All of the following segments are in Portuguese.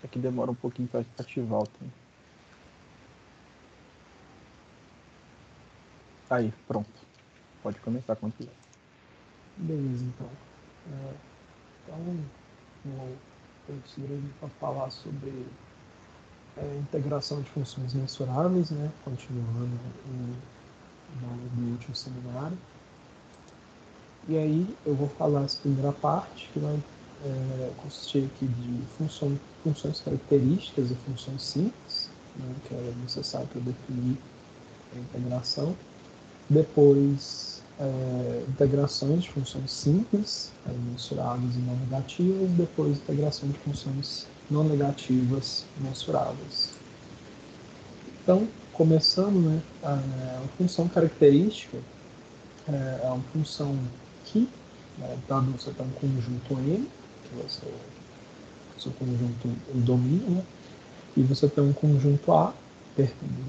É que demora um pouquinho para ativar o tempo. Aí, pronto. Pode começar quando quiser. Beleza, então. Eu gostaria de falar sobre integração de funções mensuráveis, né? Continuando do último seminário. E aí eu vou falar essa primeira parte, que vai consistir aqui de funções características e funções simples, né, que é necessário para definir a integração. Depois, integrações de funções simples, mensuráveis e não negativas. Depois, integração de funções não negativas mensuráveis. Então, começando, né, a função característica é uma função que, dado você tem um conjunto M, que vai ser o seu conjunto, o domínio, né, e você tem um conjunto A,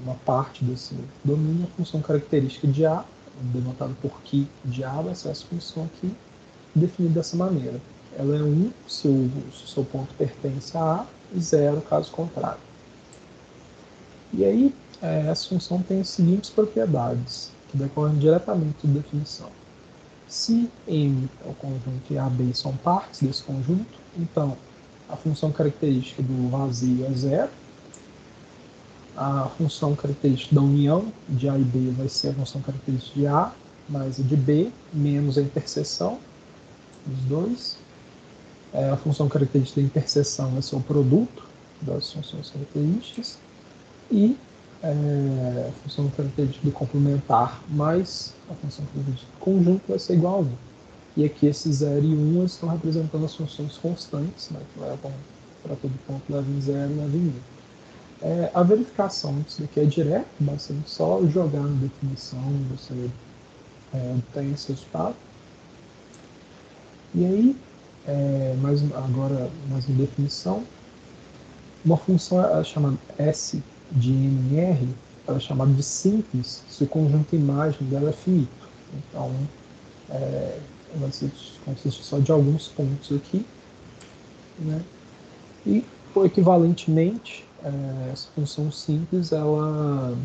uma parte desse domínio, a função característica de A, denotado por que de A, vai ser essa função aqui, definida dessa maneira. Ela é 1 se o seu ponto pertence a A, e 0 caso contrário. E aí, essa função tem as seguintes propriedades, que decorrem diretamente da definição. Se M é o conjunto e A, B são partes desse conjunto, então a função característica do vazio é 0. A função característica da união de A e B vai ser a função característica de A mais a de B, menos a interseção dos dois. A função característica da interseção vai ser o produto das funções características. E a função característica do complementar mais a função característica do conjunto vai ser igual a 1. E aqui esses 0 e 1 estão representando as funções constantes, né, que levam para todo ponto, leva em 0 e leva em 1. A verificação disso daqui é direto, bastante só jogar na definição, você obtém esse resultado. E aí, agora mais uma definição, uma função chamada S de M em R, ela é chamada de simples se o conjunto imagem dela é finito. Então, vai consistir só de alguns pontos aqui, né? E, equivalentemente, essa função simples, ela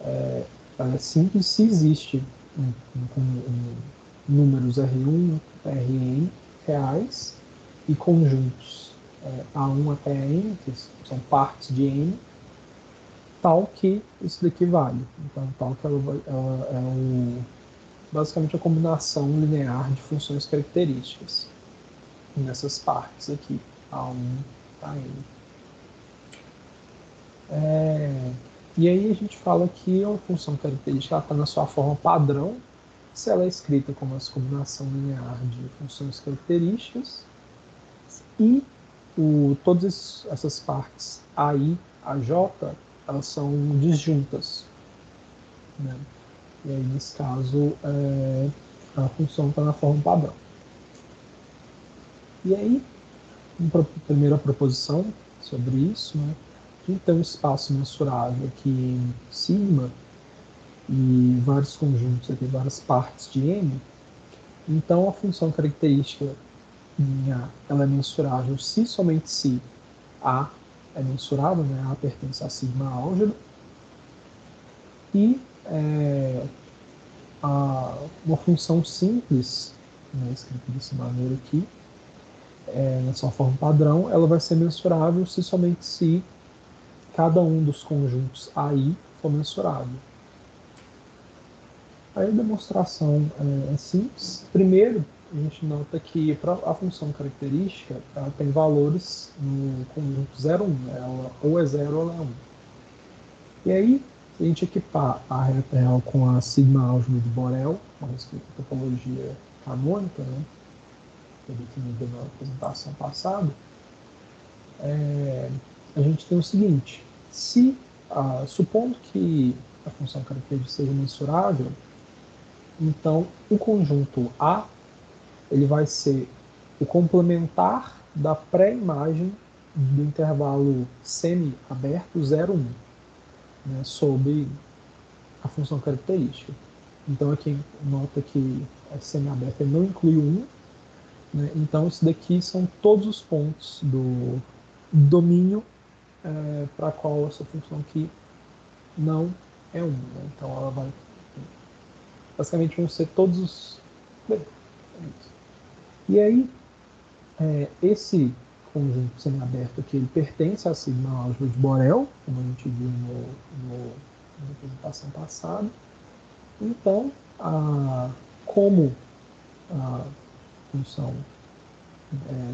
é simples se existe números R1, Rn reais e conjuntos A1 até N, que são partes de N, tal que isso daqui vale. Então, tal que ela é basicamente a combinação linear de funções características nessas partes aqui, A1 a N. E aí a gente fala que uma função característica está na sua forma padrão, se ela é escrita como essa combinação linear de funções características, e todas essas partes AI, AJ, elas são disjuntas, né? E aí, nesse caso, a função está na forma padrão. E aí, primeira proposição sobre isso, né? A gente tem um espaço mensurável aqui em sigma e vários conjuntos aqui, várias partes de M. Então, a função característica em A, ela é mensurável somente se A é mensurável, né? A pertence a sigma álgebra. E uma função simples, né, escrita dessa maneira aqui, na sua forma padrão, ela vai ser mensurável somente se cada um dos conjuntos AI for mensurável. Aí a demonstração é simples. Primeiro, a gente nota que a função característica ela tem valores no conjunto 0, 1. Ela ou é 0 ou ela é 1. E aí, se a gente equipar a reta real com a sigma álgebra de Borel, a respeito da topologia canônica, né, que é definida na apresentação passada, a gente tem o seguinte: supondo que a função característica seja mensurável, então o conjunto A ele vai ser o complementar da pré-imagem do intervalo semi-aberto 0, 1, né, sob a função característica. Então aqui nota que a semi-aberta não inclui o 1, né? Então, isso daqui são todos os pontos do domínio para qual essa função aqui não é 1. Né? Então, ela vai... Basicamente, vão ser todos os... Bem, é isso. E aí, esse conjunto semiaberto aqui, ele pertence à sigma álgebra de Borel, como a gente viu na apresentação passada. Então, como a função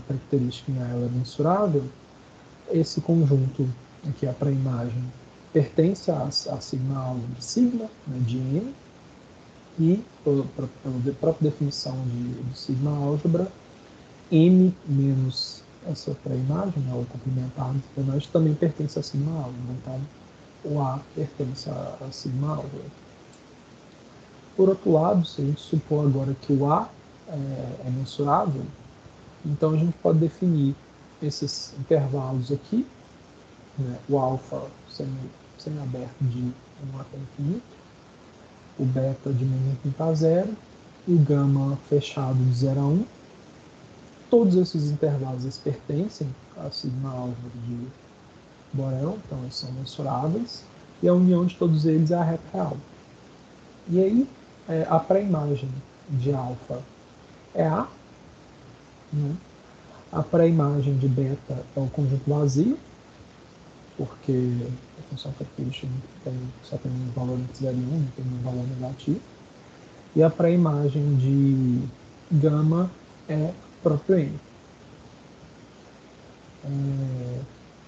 característica ela é mensurável, esse conjunto aqui, a pré-imagem, pertence à sigma álgebra de sigma, né, de M, e, pela própria definição de sigma álgebra, M menos essa pré-imagem, né, o complementar da pré-imagem, também pertence à sigma álgebra. Então, o A pertence à sigma álgebra. Por outro lado, se a gente supor agora que o A é mensurável, então a gente pode definir esses intervalos aqui, né, o alfa semiaberto de 1 até infinito, o beta de menos infinito a 0 e o gama fechado de 0 a 1. Todos esses intervalos eles pertencem à sigma álgebra de Borel, então eles são mensuráveis, e a união de todos eles é a reta real. E aí, a pré-imagem de alfa é A, né? A pré-imagem de beta é o conjunto vazio, porque a função característica só tem um valor entre 0 e 1, não tem um valor negativo. E a pré-imagem de gama é próprio M.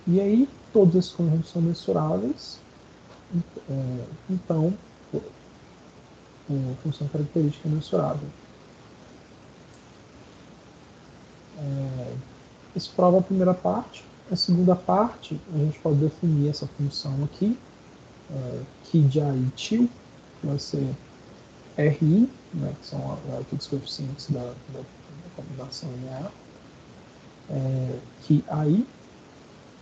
E aí, todos esses conjuntos são mensuráveis, então a função característica é mensurável. Isso prova a primeira parte. A segunda parte, a gente pode definir essa função aqui, que de aí tio, que vai ser RI, né, que são aqueles coeficientes da combinação linear, que aí,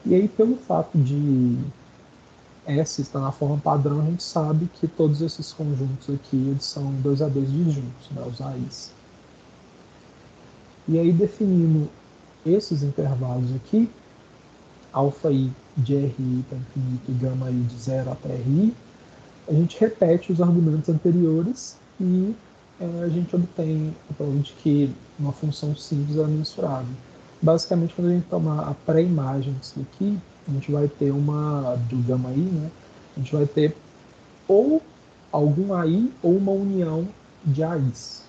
e aí pelo fato de S estar na forma padrão, a gente sabe que todos esses conjuntos aqui eles são 2 a 2 disjuntos, né, os AIs. E aí definindo esses intervalos aqui, alfa i de RI para infinito e gama i de 0 até RI, a gente repete os argumentos anteriores e a gente obtém a prova de que uma função simples é mensurável. Basicamente, quando a gente tomar a pré-imagem disso aqui, a gente vai ter uma, do gama i, né? A gente vai ter ou algum AI ou uma união de AIs.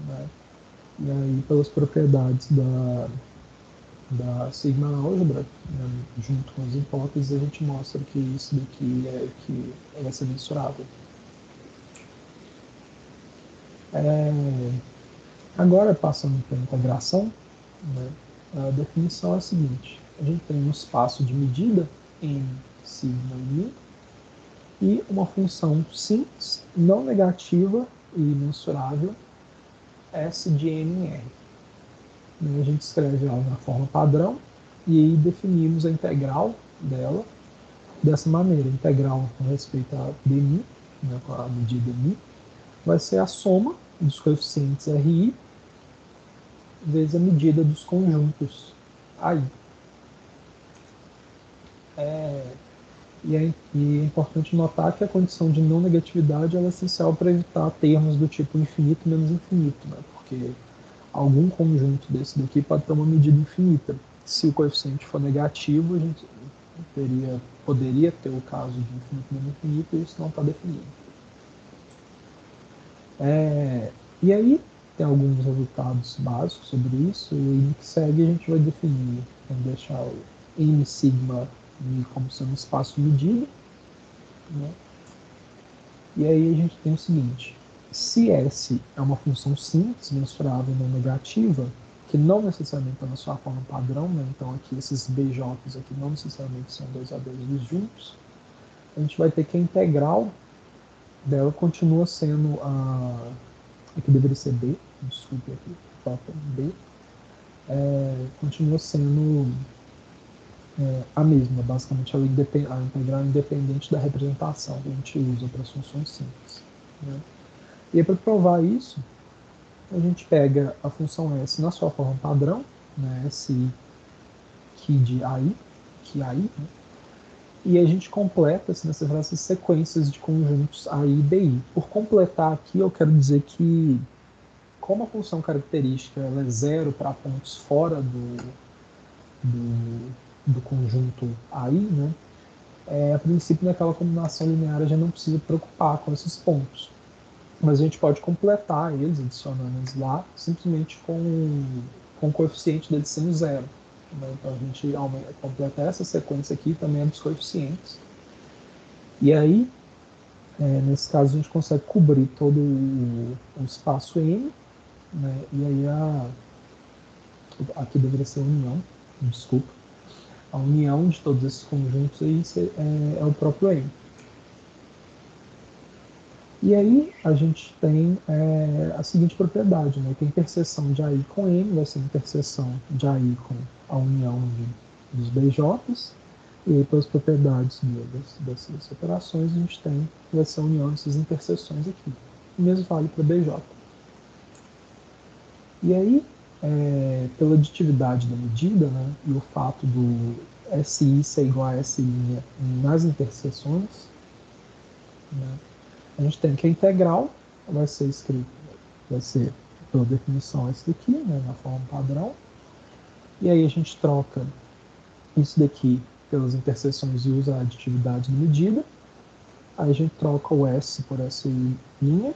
Né? E aí, pelas propriedades da sigma álgebra, né, junto com as hipóteses, a gente mostra que isso daqui vai ser mensurável. Agora, passando para a integração, né, a definição é a seguinte: a gente tem um espaço de medida em sigma e μ e uma função simples, não negativa e mensurável, S de n em R. A gente escreve ela na forma padrão e aí definimos a integral dela dessa maneira. A integral com respeito a dμ, né, com a medida μ, vai ser a soma dos coeficientes RI vezes a medida dos conjuntos AI. E é importante notar que a condição de não negatividade é essencial para evitar termos do tipo infinito menos infinito, né? Porque algum conjunto desse daqui pode ter uma medida infinita. Se o coeficiente for negativo, a gente poderia ter o caso de infinito menos infinito, e isso não está definido. E aí, tem alguns resultados básicos sobre isso, e no que segue a gente vai definir, vamos deixar o m sigma como sendo um espaço de medida, né? E aí a gente tem o seguinte: se S é uma função simples, mensurável não negativa, que não necessariamente está na sua forma padrão, né? Então aqui esses BJs aqui não necessariamente são 2 a 2 juntos, a gente vai ter que a integral dela continua sendo aqui deveria ser B, desculpe aqui, falta B, continua sendo a mesma, basicamente a integral independente da representação que a gente usa para as funções simples. Né? E para provar isso, a gente pega a função S na sua forma padrão, né, SI que de AI, né, e a gente completa essas sequências de conjuntos AI e BI. Por completar aqui, eu quero dizer que, como a função característica ela é zero para pontos fora do conjunto AI, né, a princípio naquela combinação linear a gente não precisa preocupar com esses pontos. Mas a gente pode completar eles, adicionando eles lá, simplesmente com o coeficiente deles sendo zero. Então a gente completa essa sequência aqui também dos coeficientes. E aí, nesse caso, a gente consegue cobrir todo o espaço M, né? E aí aqui deveria ser a união, desculpa. A união de todos esses conjuntos aí é o próprio M. E aí a gente tem a seguinte propriedade, né, que a interseção de AI com M vai ser a interseção de AI com a união dos BJs, e aí pelas propriedades dessas operações a gente tem que vai ser a união dessas interseções aqui. O mesmo vale para BJ. E aí, pela aditividade da medida, né, e o fato do SI ser igual a S' nas interseções, né, a gente tem que a integral vai ser escrito, vai ser pela definição esse daqui, né, na forma padrão. E aí a gente troca isso daqui pelas interseções e usa a aditividade da medida. Aí a gente troca o S por essa linha.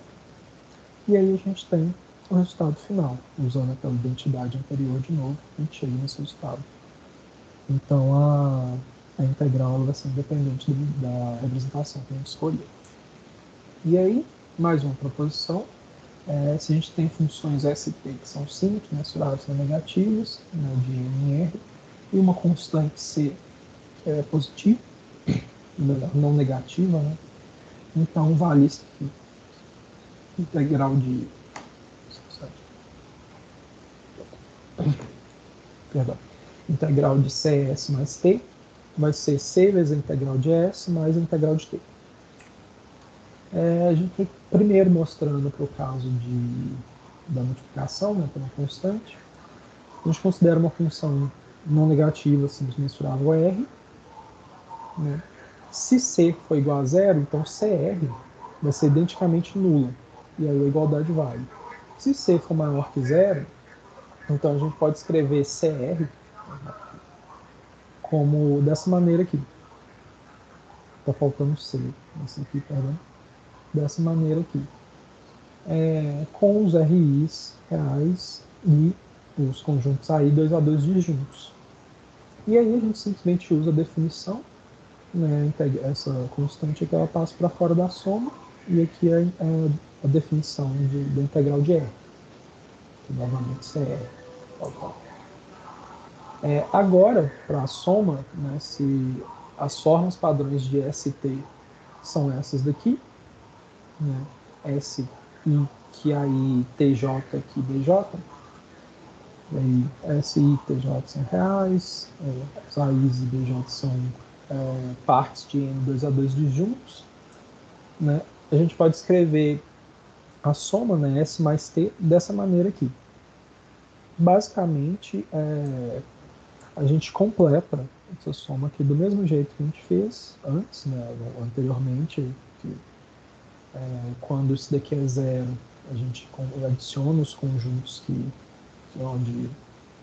E aí a gente tem o resultado final. Usando aquela identidade anterior de novo, a gente chega nesse resultado. Então a integral vai ser independente da representação que a gente escolher. E aí, mais uma proposição. Se a gente tem funções ST que são simples, mensuradas, né, negativas, né, de MR, e uma constante C que é positiva, não negativa, né, então vale isso aqui. Integral de. Perdão. Integral de CS mais T vai ser C vezes a integral de S mais a integral de T. A gente primeiro mostrando para o caso da multiplicação, né, pela constante, a gente considera uma função não negativa se mensurável a R. Né? Se C for igual a zero, então CR vai ser identicamente nula. E aí a igualdade vale. Se C for maior que zero, então a gente pode escrever CR como dessa maneira aqui. Está faltando C. Esse aqui, perdão. Dessa maneira aqui. Com os RIs reais e os conjuntos AI 2A2 disjuntos. E aí a gente simplesmente usa a definição, né, essa constante aqui ela passa para fora da soma, e aqui é a definição da integral de R, que novamente é R. Agora, para a soma, né, se as formas padrões de ST são essas daqui, né, SI que aí TJ que BJ, aí SI TJ são reais, os AIs e BJ são partes de N2A2 disjuntos, né? A gente pode escrever a soma, né, S mais T, dessa maneira aqui. Basicamente, a gente completa essa soma aqui do mesmo jeito que a gente fez antes, né, anteriormente, que, quando isso daqui é zero, a gente adiciona os conjuntos onde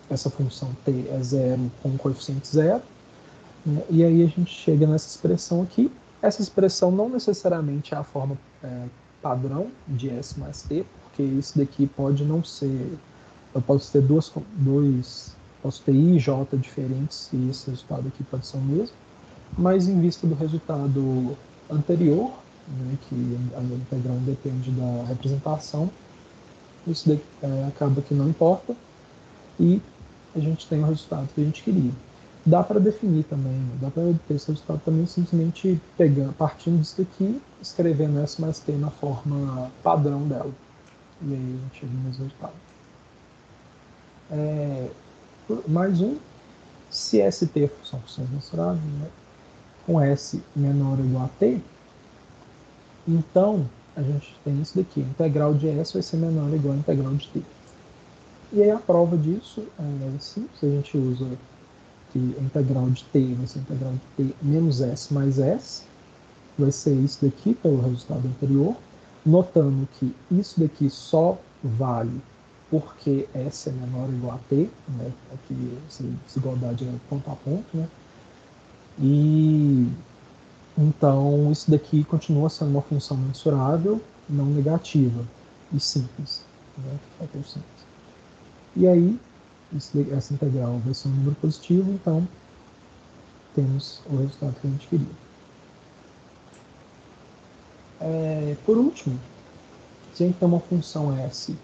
essa função t é zero com o coeficiente zero, né, e aí a gente chega nessa expressão aqui. Essa expressão não necessariamente é a forma padrão de S mais T, porque isso daqui pode não ser. Eu posso ter posso ter I e J diferentes e esse resultado aqui pode ser o mesmo, mas em vista do resultado anterior, né, que a integral depende da representação, isso daqui, acaba que não importa e a gente tem o resultado que a gente queria. Dá para definir também, dá para obter esse resultado também simplesmente partindo disso daqui, escrevendo S mais T na forma padrão dela. E aí a gente chega no mesmo resultado. Mais um, se ST são funções mensuráveis, né, com S menor ou igual a T, então a gente tem isso daqui. A integral de S vai ser menor ou igual a integral de T. E aí a prova disso é simples. A gente usa que a integral de T vai ser a integral de T menos S mais S. Vai ser isso daqui pelo resultado anterior. Notando que isso daqui só vale porque S é menor ou igual a T, né? Aqui essa desigualdade é ponto a ponto, né? E então isso daqui continua sendo uma função mensurável, não negativa e simples, né? Fator simples. E aí essa integral vai ser um número positivo, então temos o resultado que a gente queria. Por último, se a gente tem uma função S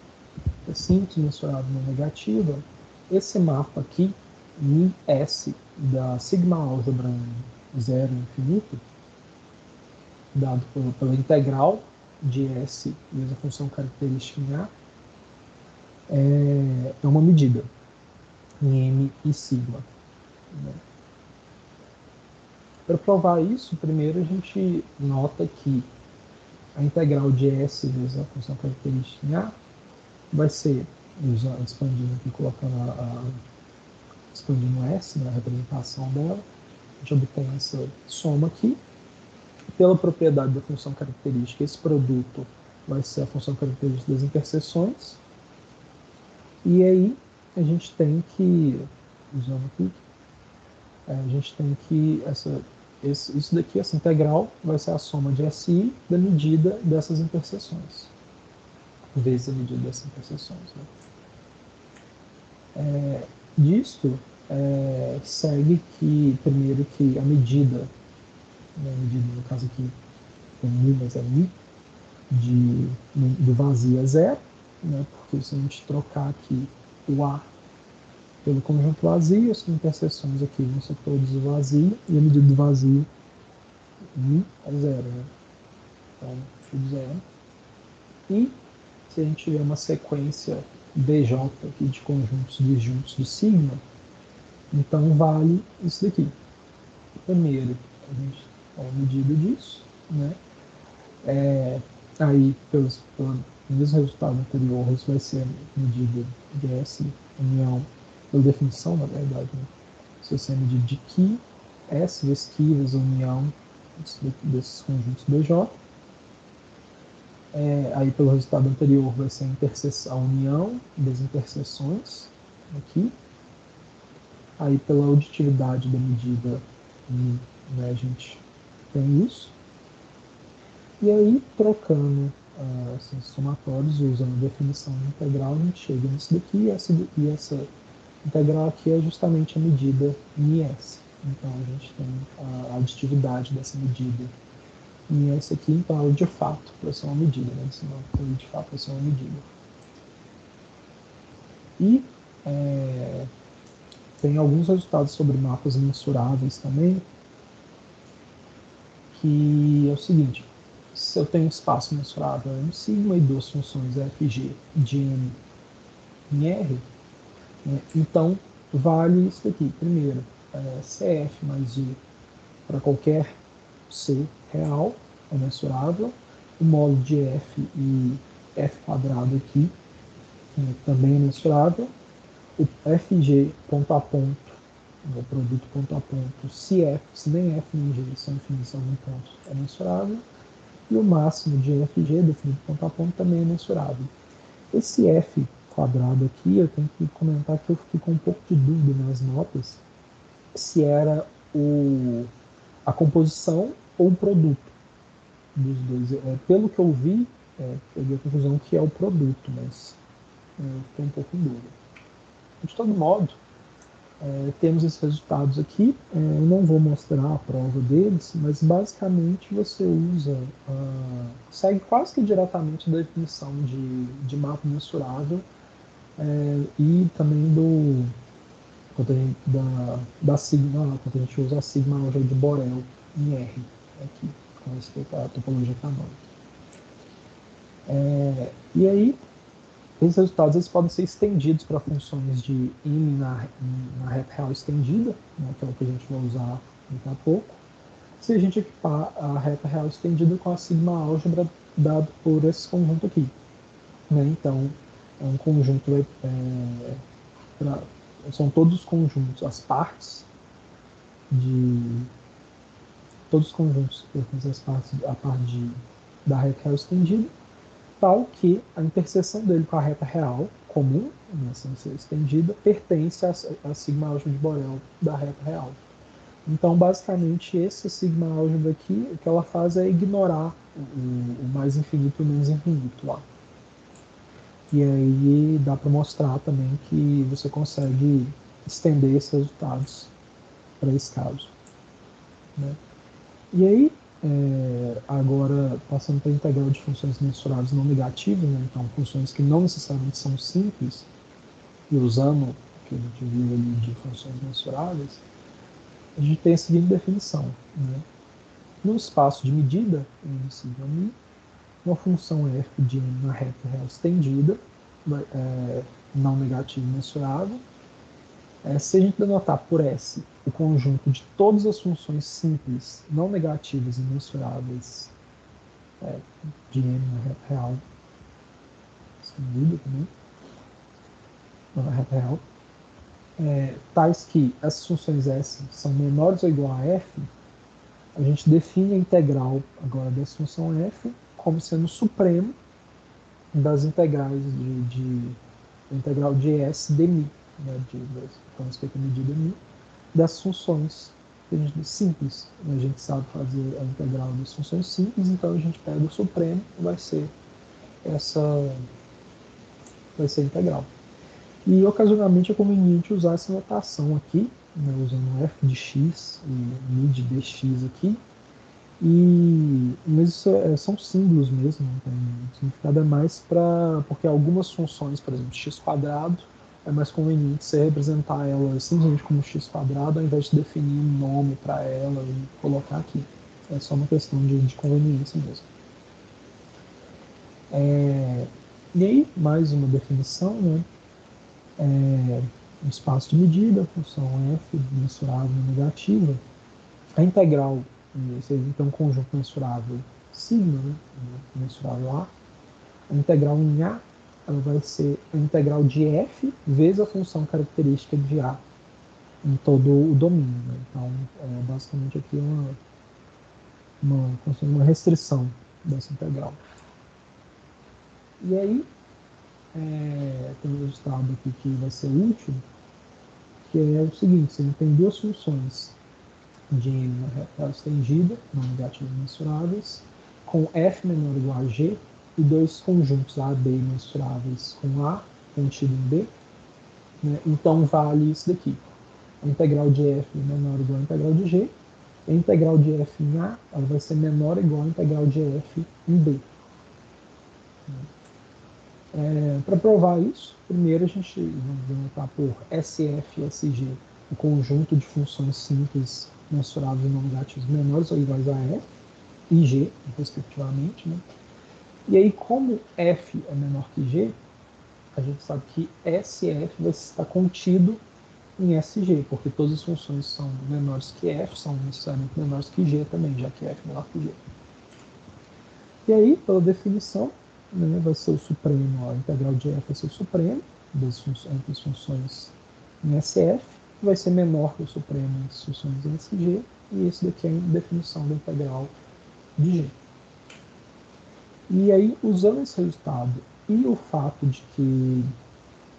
é simples, mensurável, não negativa, esse mapa aqui, Mi-S, da sigma álgebra em zero infinito, dado pela integral de S vezes a função característica em A, é uma medida em M e sigma. Né? Para provar isso, primeiro a gente nota que a integral de S vezes a função característica em A vai ser, expandindo aqui, colocando expandindo S, né, a representação dela, a gente obtém essa soma aqui. Pela propriedade da função característica, esse produto vai ser a função característica das interseções. E aí a gente tem que, usando aqui, a gente tem que isso daqui, essa integral, vai ser a soma de SI da medida dessas interseções, vezes a medida dessas interseções. Né? Disto, segue que, primeiro, que a medida, né, no caso aqui tem mi, mas é mi, do vazio é zero, né, porque se a gente trocar aqui o A pelo conjunto vazio, as interseções aqui vão ser todos o vazio, e a medida do vazio mi é zero. Né? Então, tudo zero. E se a gente tiver uma sequência BJ aqui de conjuntos disjuntos de sigma, então vale isso daqui. Primeiro, a gente tem a medida disso, né? Aí, pelo mesmo resultado anterior, isso vai ser a medida de S união, pela definição, na verdade, né? Isso vai ser a medida de Q, S vezes Q vezes a união desses conjuntos BJ. Aí, pelo resultado anterior, vai ser a união das interseções aqui. Aí, pela aditividade da medida, né, a gente tem isso. E aí, trocando esses somatórios e usando a definição de integral, a gente chega nisso daqui, e essa integral aqui é justamente a medida μs. Então, a gente tem a aditividade dessa medida μs aqui, então ela de fato vai ser uma medida, né? Senão, de fato vai ser uma medida. E tem alguns resultados sobre mapas mensuráveis também, que é o seguinte: se eu tenho um espaço mensurável em sigma e duas funções f e g de m em R, né, então vale isso aqui. Primeiro, CF mais G para qualquer C real é mensurável. O módulo de F e F quadrado aqui também é mensurável. O FG ponto a ponto, o produto ponto a ponto, se nem F nem G são infinitos em algum ponto, é mensurável. E o máximo de FG definido ponto a ponto também é mensurável. Esse F quadrado aqui, eu tenho que comentar que eu fiquei com um pouco de dúvida nas notas se era a composição ou o produto dos dois. Pelo que eu vi, peguei a conclusão que é o produto, mas eu fiquei um pouco em dúvida. De todo modo, temos esses resultados aqui. Eu não vou mostrar a prova deles, mas basicamente você segue quase que diretamente da definição de mapa mensurável e também da sigma, quando a gente usa a sigma álgebra de Borel em R, aqui, com a topologia canônica. E aí, esses resultados eles podem ser estendidos para funções de M na reta real estendida, né, que é o que a gente vai usar daqui a pouco, se a gente equipar a reta real estendida com a sigma álgebra dado por esse conjunto aqui. Né? Então, é um conjunto, são todos os conjuntos, as partes de todos os conjuntos que pertencem às partes, a parte da reta real estendida, tal que a interseção dele com a reta real comum, né, sem ser estendida, pertence a sigma álgebra de Borel da reta real. Então, basicamente, esse sigma álgebra aqui, o que ela faz é ignorar o mais infinito e o menos infinito lá. E aí dá para mostrar também que você consegue estender esses resultados para esse caso. Né? E aí, agora passando para a integral de funções mensuráveis não negativas, né? Então funções que não necessariamente são simples, e usando o que a gente viu ali de funções mensuráveis, a gente tem a seguinte definição. Né? No espaço de medida, em sigma mi, uma função f de n na reta real estendida, não negativa e mensurável, se a gente denotar por S o conjunto de todas as funções simples, não negativas e mensuráveis de n na reta real, estendida também, na reta real, tais que essas funções S são menores ou igual a f, a gente define a integral agora dessa função f como sendo o supremo das integrais integral de S de mi, né, com respeito à medida mi, das funções simples. A gente sabe fazer a integral das funções simples, então a gente pega o supremo e vai ser a integral. E ocasionalmente é conveniente usar essa notação aqui, né, usando f de x e mi de dx aqui. Mas isso são símbolos mesmo, não tem significado, é mais porque algumas funções, por exemplo, x², é mais conveniente você representar ela simplesmente como x² ao invés de definir um nome para ela e colocar aqui. É só uma questão de conveniência mesmo. E aí, mais uma definição, né? Um espaço de medida, a função f mensurável e negativa. A integral seria então um conjunto mensurável sigma, né? Mensurável A. A integral em A ela vai ser a integral de f vezes a função característica de A em todo o domínio. Né? Então, basicamente aqui uma restrição dessa integral. E aí, tem um resultado aqui que vai ser útil, que é o seguinte: você tem duas funções de n na reta estendida, não negativas mensuráveis, com f menor ou igual a g, e dois conjuntos A e B mensuráveis com A contido em B. Né? Então, vale isso daqui. A integral de f menor ou igual a integral de g. A integral de f em A ela vai ser menor ou igual a integral de f em B. Para provar isso, primeiro a gente vai denotar por SF e SG o conjunto de funções simples mensuráveis e não negativas menores ou iguais a f e g, respectivamente. Né? E aí, como f é menor que g, a gente sabe que SF vai estar contido em SG, porque todas as funções são menores que f, são necessariamente menores que g também, já que f é menor que g. E aí, pela definição, né, vai ser o supremo, a integral de f vai ser o supremo entre as funções em SF, vai ser menor que o supremo entre as funções em SG, e esse daqui é a definição da integral de g. E aí, usando esse resultado e o fato de que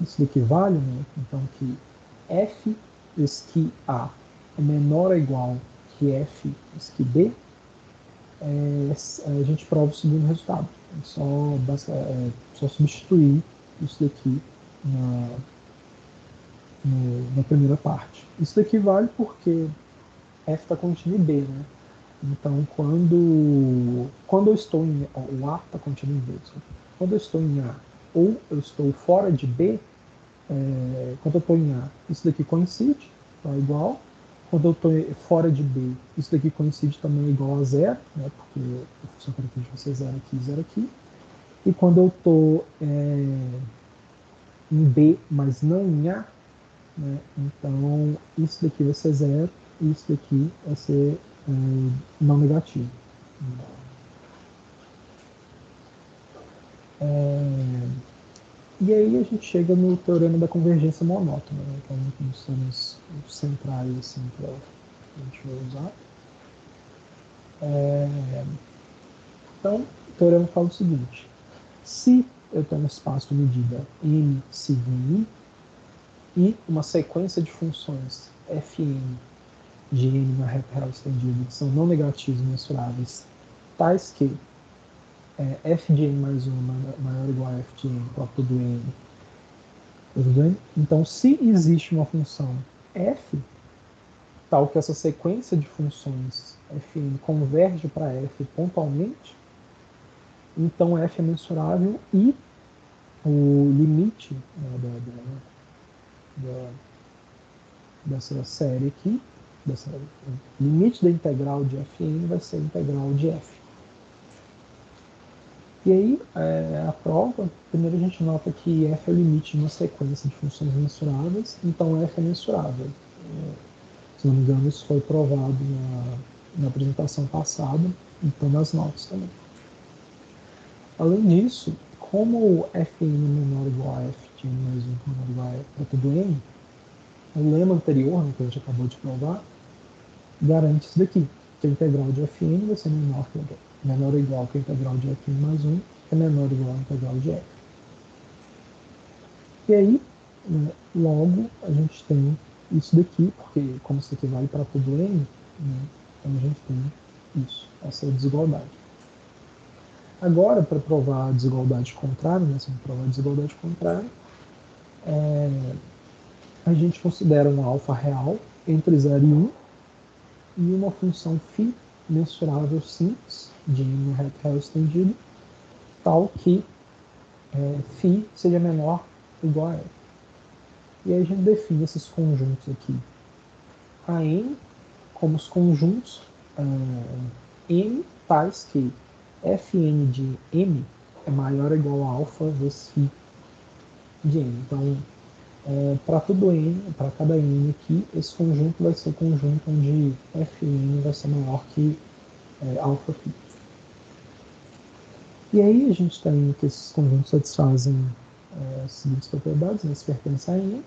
isso daqui vale, né, então que f esqui A é menor ou igual que f esqui B, a gente prova o segundo resultado. É só substituir isso daqui na primeira parte. Isso daqui vale porque f está contido em B, né? Então, quando eu estou em o A está contido em B, quando eu estou em A ou eu estou fora de B, quando eu estou em A, isso daqui coincide, então é igual. Quando eu estou fora de B, isso daqui coincide também igual a zero, né, porque a função característica vai ser zero aqui e zero aqui. E quando eu estou em B, mas não em A, né, então isso daqui vai ser zero e isso daqui vai ser não negativo. E aí a gente chega no teorema da convergência monótona, né, que é um dos temas centrais assim, para a gente vai usar. Então, o teorema fala o seguinte: se eu tenho um espaço de medida m sigma i e uma sequência de funções fn de n na reta real estendida que são não negativos mensuráveis, tais que f de n mais 1 maior ou igual a f de n para todo n. Tudo bem? Então, se existe uma função f, tal que essa sequência de funções fn converge para f pontualmente, então f é mensurável e o limite, né, dessa série aqui, o limite da integral de fn vai ser a integral de f. E aí, a prova, primeiro a gente nota que f é o limite de uma sequência de funções mensuráveis, então f é mensurável. Se não me engano, isso foi provado na apresentação passada, então nas notas também. Além disso, como o fn é menor ou igual a f de n mais 1 menor ou igual a f para todo n, o lema anterior, né, que a gente acabou de provar, garante isso daqui, que a integral de fn vai ser menor ou igual que a integral de fn mais 1, que é menor ou igual a integral de f. E aí, né, logo, a gente tem isso daqui, porque como isso aqui vale para todo n, né, então a gente tem isso, essa desigualdade. Agora, para provar a desigualdade contrária, né, se a gente provar a desigualdade contrária, a gente considera um alfa real entre 0 e 1 e uma função φ mensurável simples de n reto real estendido, tal que φ seja menor ou igual a f. E aí a gente define esses conjuntos aqui, a n, como os conjuntos m tais que fn de m é maior ou igual a alfa vezes φ de n. Então, para todo n, para cada n aqui, esse conjunto vai ser o conjunto onde fn vai ser maior que alfa φ. E aí a gente tem que esses conjuntos satisfazem as seguintes propriedades, né? Se pertence a n.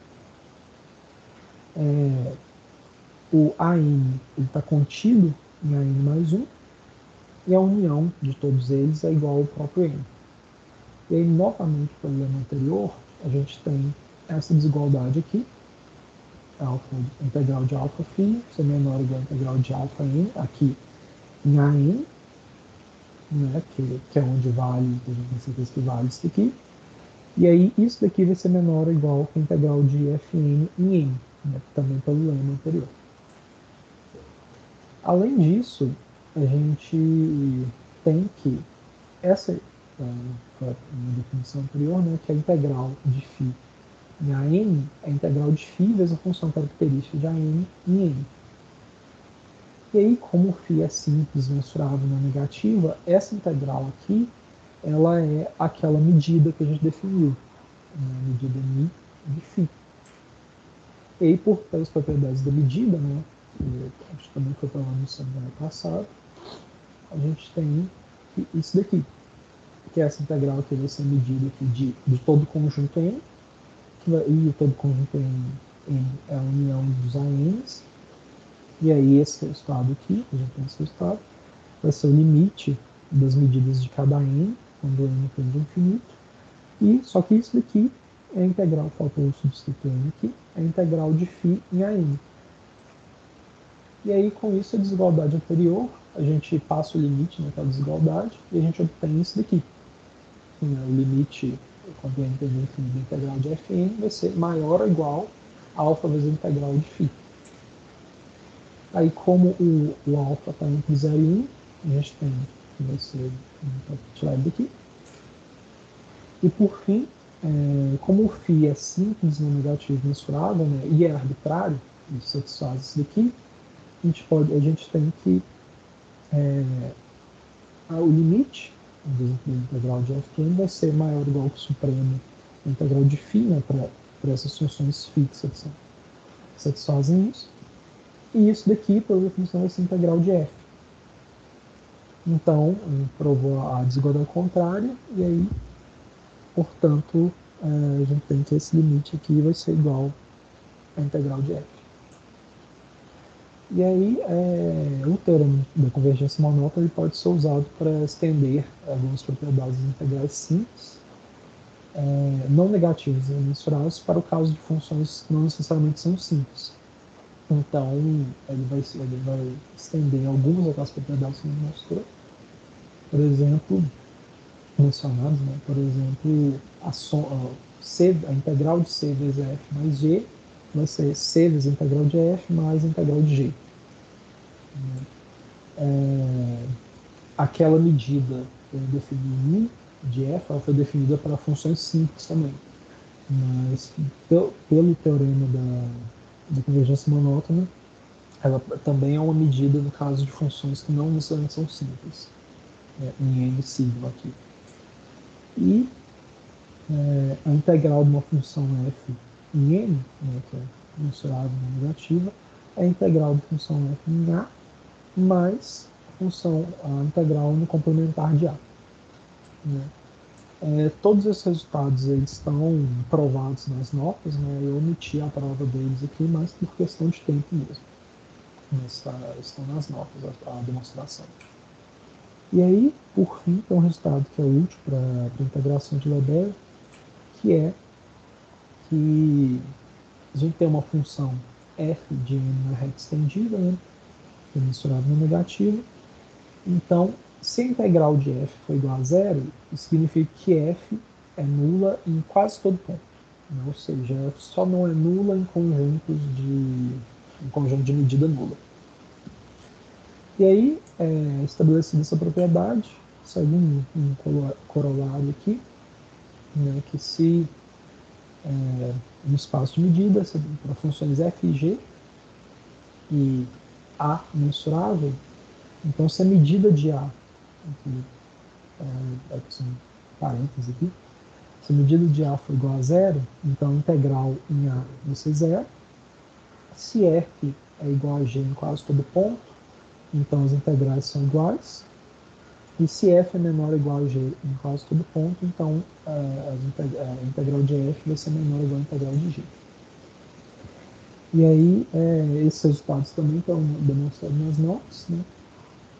O AN está contido em AN mais 1, e a união de todos eles é igual ao próprio n. E aí, novamente, no problema anterior, a gente tem essa desigualdade aqui, alfa, integral de alfa φ ser menor ou igual a integral de alfa n, aqui em AN, né, que é onde vale, a gente tem certeza que vale isso daqui. E aí, isso daqui vai ser menor ou igual a integral de fn em n, né, também pelo lema anterior. Além disso, a gente tem que essa foi a definição anterior, né, que a integral de φ em AN é a integral de φ vezes a função característica de AN em n. E aí, como o φ é simples, mensurável na negativa, essa integral aqui, ela é aquela medida que a gente definiu, a medida μ de φ. E aí, pelas propriedades da medida, né, que acho que também foi falado no seminário passado, a gente tem isso daqui, que é essa integral que vai ser medida aqui de todo o conjunto n, e todo o conjunto n é a união dos ANs, e aí esse resultado aqui, a gente tem esse resultado, vai ser o limite das medidas de cada n, quando n tende ao infinito, e só que isso daqui é a integral, faltou o substituto n aqui, é a integral de φ em AN. E aí, com isso, a desigualdade anterior, a gente passa o limite naquela desigualdade e a gente obtém isso daqui. O limite, quando n tende ao infinito da integral de fn, vai ser maior ou igual a alfa vezes a integral de φ. Aí, como o alfa está entre 0 e 1, a gente tem que vai ser tirado daqui. E, por fim, como o φ é simples no negativo mensurável, né, e é arbitrário, isso satisfaz isso daqui, a gente tem que o limite da integral de fn vai ser maior ou igual que o supremo da integral de φ, né, para essas funções fixas que satisfazem isso. E isso daqui, pela definição, vai ser integral de f. Então, provou a desigualdade contrária, e aí portanto, a gente tem que esse limite aqui vai ser igual à integral de f. E aí, o teorema da convergência monótona ele pode ser usado para estender algumas propriedades integrais simples, não negativas e mensuráveis, para o caso de funções que não necessariamente são simples. Então, ele vai estender algumas daquelas propriedades que a gente mostrou. Por exemplo, mencionados, né? Por exemplo, a integral de c vezes f mais g vai ser c vezes a integral de f mais a integral de g. Aquela medida que eu defini de f, ela foi definida para funções simples também. Mas, pelo teorema da convergência monótona, ela também é uma medida no caso de funções que não necessariamente são simples, em n sigma aqui. E a integral de uma função f em n, que é mensurável ou negativa, é a integral de função f em a mais a integral no complementar de a. Todos esses resultados eles estão provados nas notas, né? Eu omiti a prova deles aqui, mas por questão de tempo mesmo. Estão nas notas a demonstração. E aí, por fim, tem um resultado que é útil para a integração de Lebesgue, que é que a gente tem uma função f de n na reta estendida, né? Que é mensurável no negativo. Então, se a integral de f for igual a zero, isso significa que f é nula em quase todo ponto. Né? Ou seja, f só não é nula em conjunto de medida nula. E aí, estabelecida essa propriedade, segue um corolário aqui, né, que se no espaço de medida, para funções f e g, e a mensurável, então se a medida de a, aqui são parênteses aqui, se a medida de a for igual a zero, então a integral em a vai ser zero. Se f é igual a g em quase todo ponto, então as integrais são iguais. E se f é menor ou igual a g em quase todo ponto, então a integral de f vai ser menor ou igual a integral de g. E aí, esses resultados também estão demonstrados nas notas, né?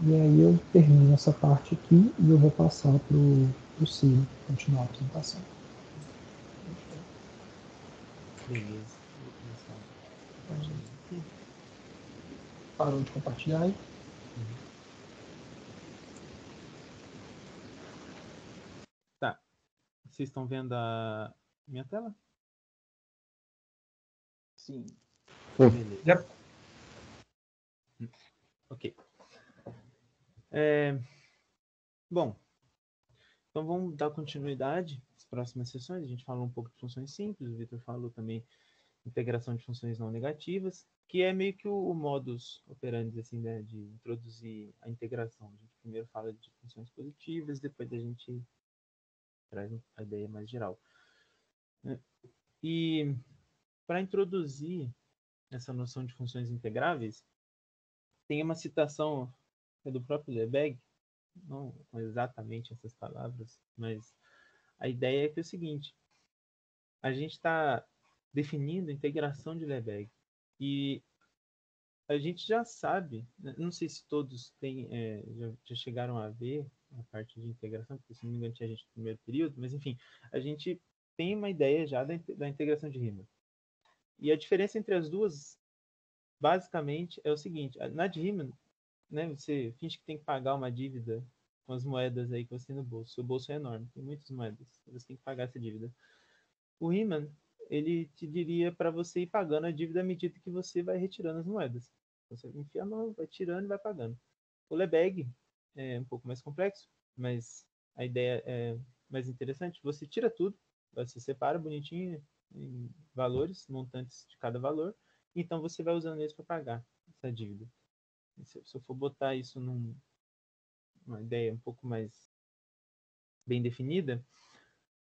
E aí eu termino essa parte aqui e eu vou passar para o Ciro continuar a apresentação. Beleza, vou começar compartilhando aqui. Parou de compartilhar aí? Uhum. Tá. Vocês estão vendo a minha tela? Sim. Beleza. Yep. Ok. Bom, então vamos dar continuidade às próximas sessões. A gente falou um pouco de funções simples, o Vitor falou também integração de funções não negativas, que é meio que o modus operandi, assim, né, de introduzir a integração. A gente primeiro fala de funções positivas, depois a gente traz a ideia mais geral. E para introduzir essa noção de funções integráveis, tem uma citação do próprio Lebesgue, não com exatamente essas palavras, mas a ideia é que é o seguinte: a gente está definindo a integração de Lebesgue e a gente já sabe, não sei se todos têm, já chegaram a ver a parte de integração, porque se não me engano tinha gente no primeiro período, mas enfim, a gente tem uma ideia já da integração de Riemann. E a diferença entre as duas, basicamente, é o seguinte: na de Riemann, né, você finge que tem que pagar uma dívida com as moedas aí que você tem no bolso. Seu bolso é enorme, tem muitas moedas, você tem que pagar essa dívida. O Riemann, ele te diria para você ir pagando a dívida à medida que você vai retirando as moedas. Você enfia a mão, vai tirando e vai pagando. O Lebesgue é um pouco mais complexo, mas a ideia é mais interessante. Você tira tudo, você separa bonitinho em valores, montantes de cada valor, então você vai usando eles para pagar essa dívida. Se eu for botar isso numa ideia um pouco mais bem definida,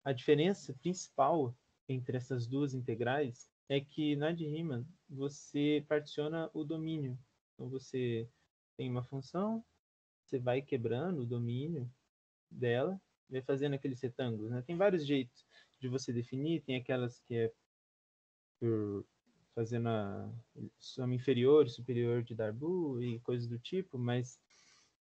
a diferença principal entre essas duas integrais é que na de Riemann você particiona o domínio. Então você tem uma função, você vai quebrando o domínio dela vai fazendo aqueles retângulos, né? Tem vários jeitos de você definir, tem aquelas que é por fazendo a soma inferior e superior de Darboux e coisas do tipo, mas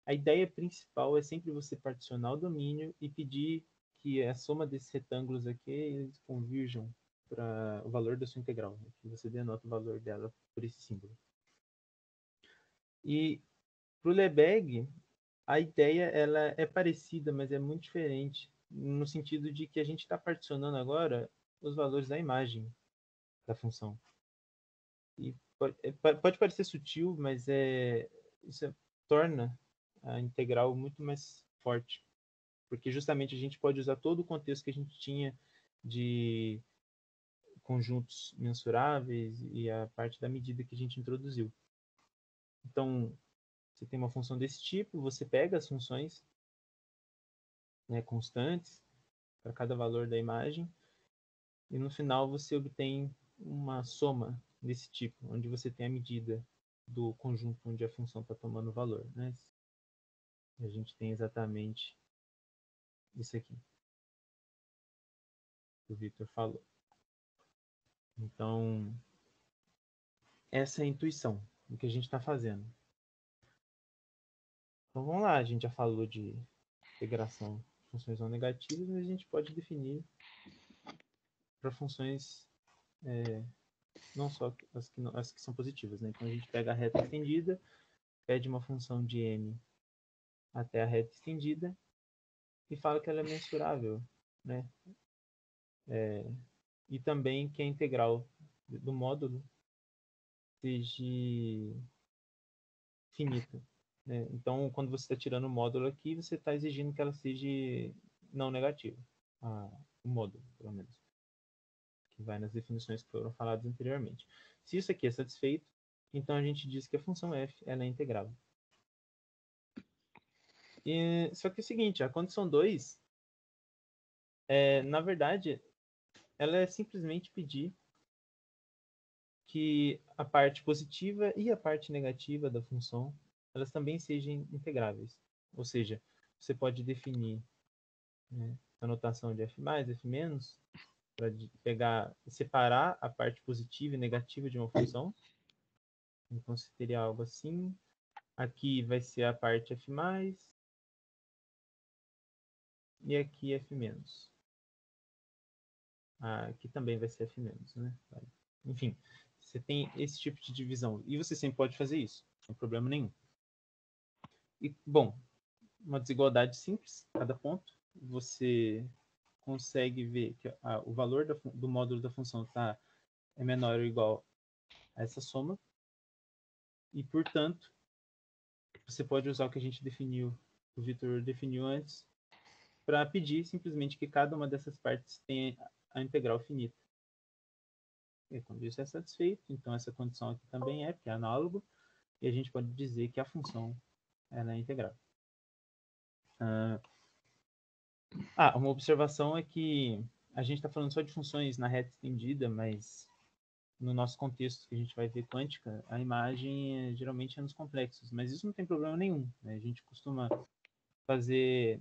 a ideia principal é sempre você particionar o domínio e pedir que a soma desses retângulos aqui eles convirjam para o valor da sua integral, né? Que você denota o valor dela por esse símbolo. E para o Lebesgue, a ideia ela é parecida, mas é muito diferente, no sentido de que a gente está particionando agora os valores da imagem da função. E pode parecer sutil, mas isso torna a integral muito mais forte, porque justamente a gente pode usar todo o contexto que a gente tinha de conjuntos mensuráveis e a parte da medida que a gente introduziu. Então, você tem uma função desse tipo, você pega as funções, né, constantes para cada valor da imagem, e no final você obtém uma soma desse tipo, onde você tem a medida do conjunto onde a função está tomando valor, né? A gente tem exatamente isso aqui que o Victor falou. Então, essa é a intuição do que a gente está fazendo. Então, vamos lá. A gente já falou de integração de funções não negativas, mas a gente pode definir para funções não só as que são positivas, né? Então, a gente pega a reta estendida, pede uma função de m até a reta estendida e fala que ela é mensurável, né? E também que a integral do módulo seja finita, né? Então, quando você está tirando o módulo aqui, você está exigindo que ela seja não negativa, o módulo, pelo menos, que vai nas definições que foram faladas anteriormente. Se isso aqui é satisfeito, então a gente diz que a função f ela é integrável. Só que é o seguinte, a condição 2, na verdade, ela é simplesmente pedir que a parte positiva e a parte negativa da função elas também sejam integráveis. Ou seja, você pode definir, né, a notação de f+, f-, para pegar e separar a parte positiva e negativa de uma função. Então, você teria algo assim. Aqui vai ser a parte f+, e aqui f-. Aqui também vai ser f-, né? Enfim, você tem esse tipo de divisão. E você sempre pode fazer isso, sem problema nenhum. E, bom, uma desigualdade simples, cada ponto. Você consegue ver que o valor do módulo da função é menor ou igual a essa soma. E, portanto, você pode usar o que a gente definiu, o Victor definiu antes, para pedir simplesmente que cada uma dessas partes tenha a integral finita. E quando isso é satisfeito, então essa condição aqui também porque é análogo, e a gente pode dizer que a função ela é integral. Uma observação é que a gente está falando só de funções na reta estendida, mas no nosso contexto que a gente vai ver quântica, a imagem geralmente é nos complexos, mas isso não tem problema nenhum, né? A gente costuma fazer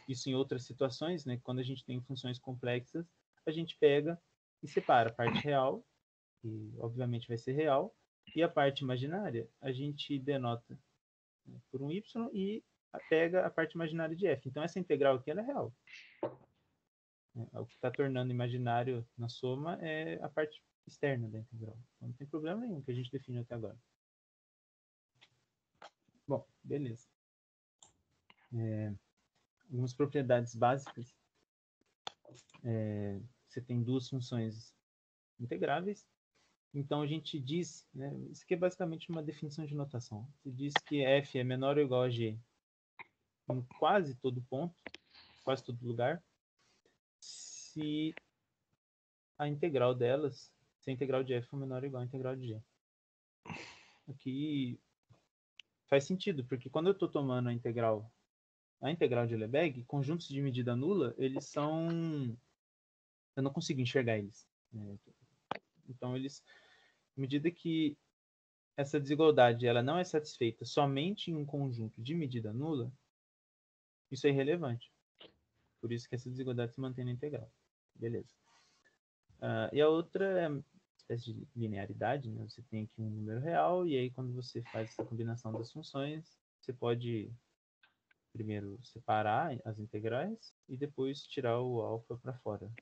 isso em outras situações, né? Quando a gente tem funções complexas, a gente pega e separa a parte real, que obviamente vai ser real, e a parte imaginária a gente denota, né, por um y e pega a parte imaginária de f. Então essa integral aqui ela é real. O que está tornando imaginário na soma é a parte externa da integral. Então não tem problema nenhum que a gente define até agora. Bom, beleza. Algumas propriedades básicas. Você tem duas funções integráveis. Então a gente diz, né, isso aqui é basicamente uma definição de notação. Você diz que f é menor ou igual a g em quase todo ponto, quase todo lugar, se a integral delas, se a integral de f for menor ou igual a integral de g. Aqui faz sentido, porque quando eu estou tomando a integral de Lebesgue, conjuntos de medida nula, eles são... eu não consigo enxergar eles, né? Então, à medida que essa desigualdade ela não é satisfeita somente em um conjunto de medida nula, isso é irrelevante. Por isso que essa desigualdade se mantém na integral. Beleza. E a outra é uma espécie de linearidade, né? Você tem aqui um número real, e aí quando você faz essa combinação das funções, você pode primeiro separar as integrais e depois tirar o alfa para fora.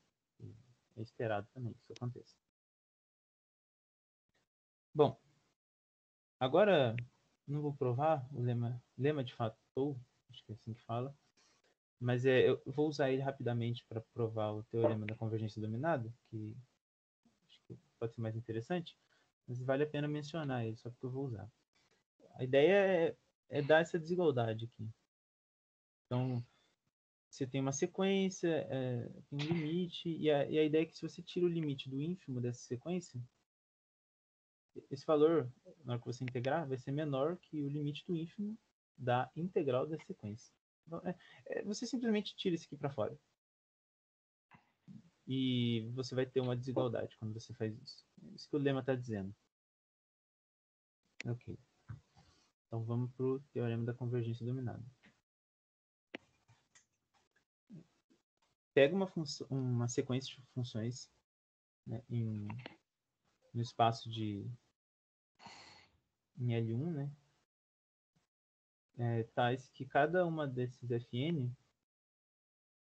É esperado também que isso aconteça. Bom, agora não vou provar o lema de Fatou, acho que é assim que fala, mas eu vou usar ele rapidamente para provar o teorema da convergência dominada, que acho que pode ser mais interessante, mas vale a pena mencionar ele, só porque eu vou usar. A ideia é dar essa desigualdade aqui. Então, você tem uma sequência, tem um limite, e a ideia é que se você tira o limite do ínfimo dessa sequência, esse valor, na hora que você integrar, vai ser menor que o limite do ínfimo da integral da sequência. Então, você simplesmente tira isso aqui para fora. E você vai ter uma desigualdade quando você faz isso. É isso que o lema está dizendo. Ok. Então vamos para o teorema da convergência dominada. Pega uma sequência de funções, né, no espaço em L1, né, tais que cada uma desses Fn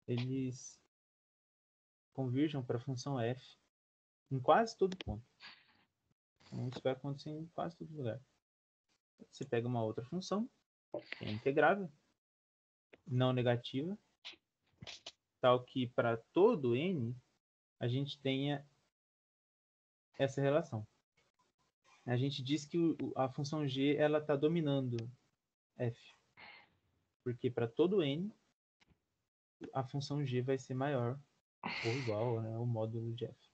eles converjam para a função f em quase todo ponto. Então, isso vai acontecer em quase todo lugar. Você pega uma outra função, que é integrável, não negativa, tal que para todo n a gente tenha essa relação. A gente diz que a função g ela está dominando f, porque para todo n a função g vai ser maior ou igual, né, ao módulo de f.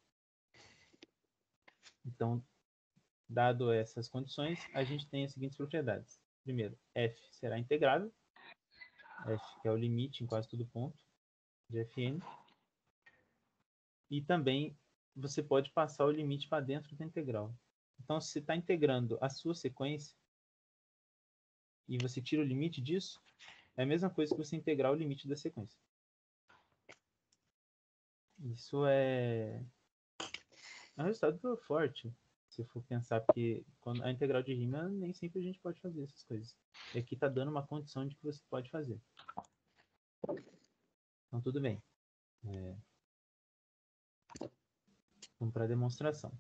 Então, dado essas condições, a gente tem as seguintes propriedades. Primeiro, f será integrável, f que é o limite em quase todo ponto de fn, e também você pode passar o limite para dentro da integral. Então, se você está integrando a sua sequência e você tira o limite disso, é a mesma coisa que você integrar o limite da sequência. Isso é um resultado forte, se for pensar, porque quando a integral de Riemann, nem sempre a gente pode fazer essas coisas. E aqui está dando uma condição de que você pode fazer. Então, tudo bem. Vamos para a demonstração.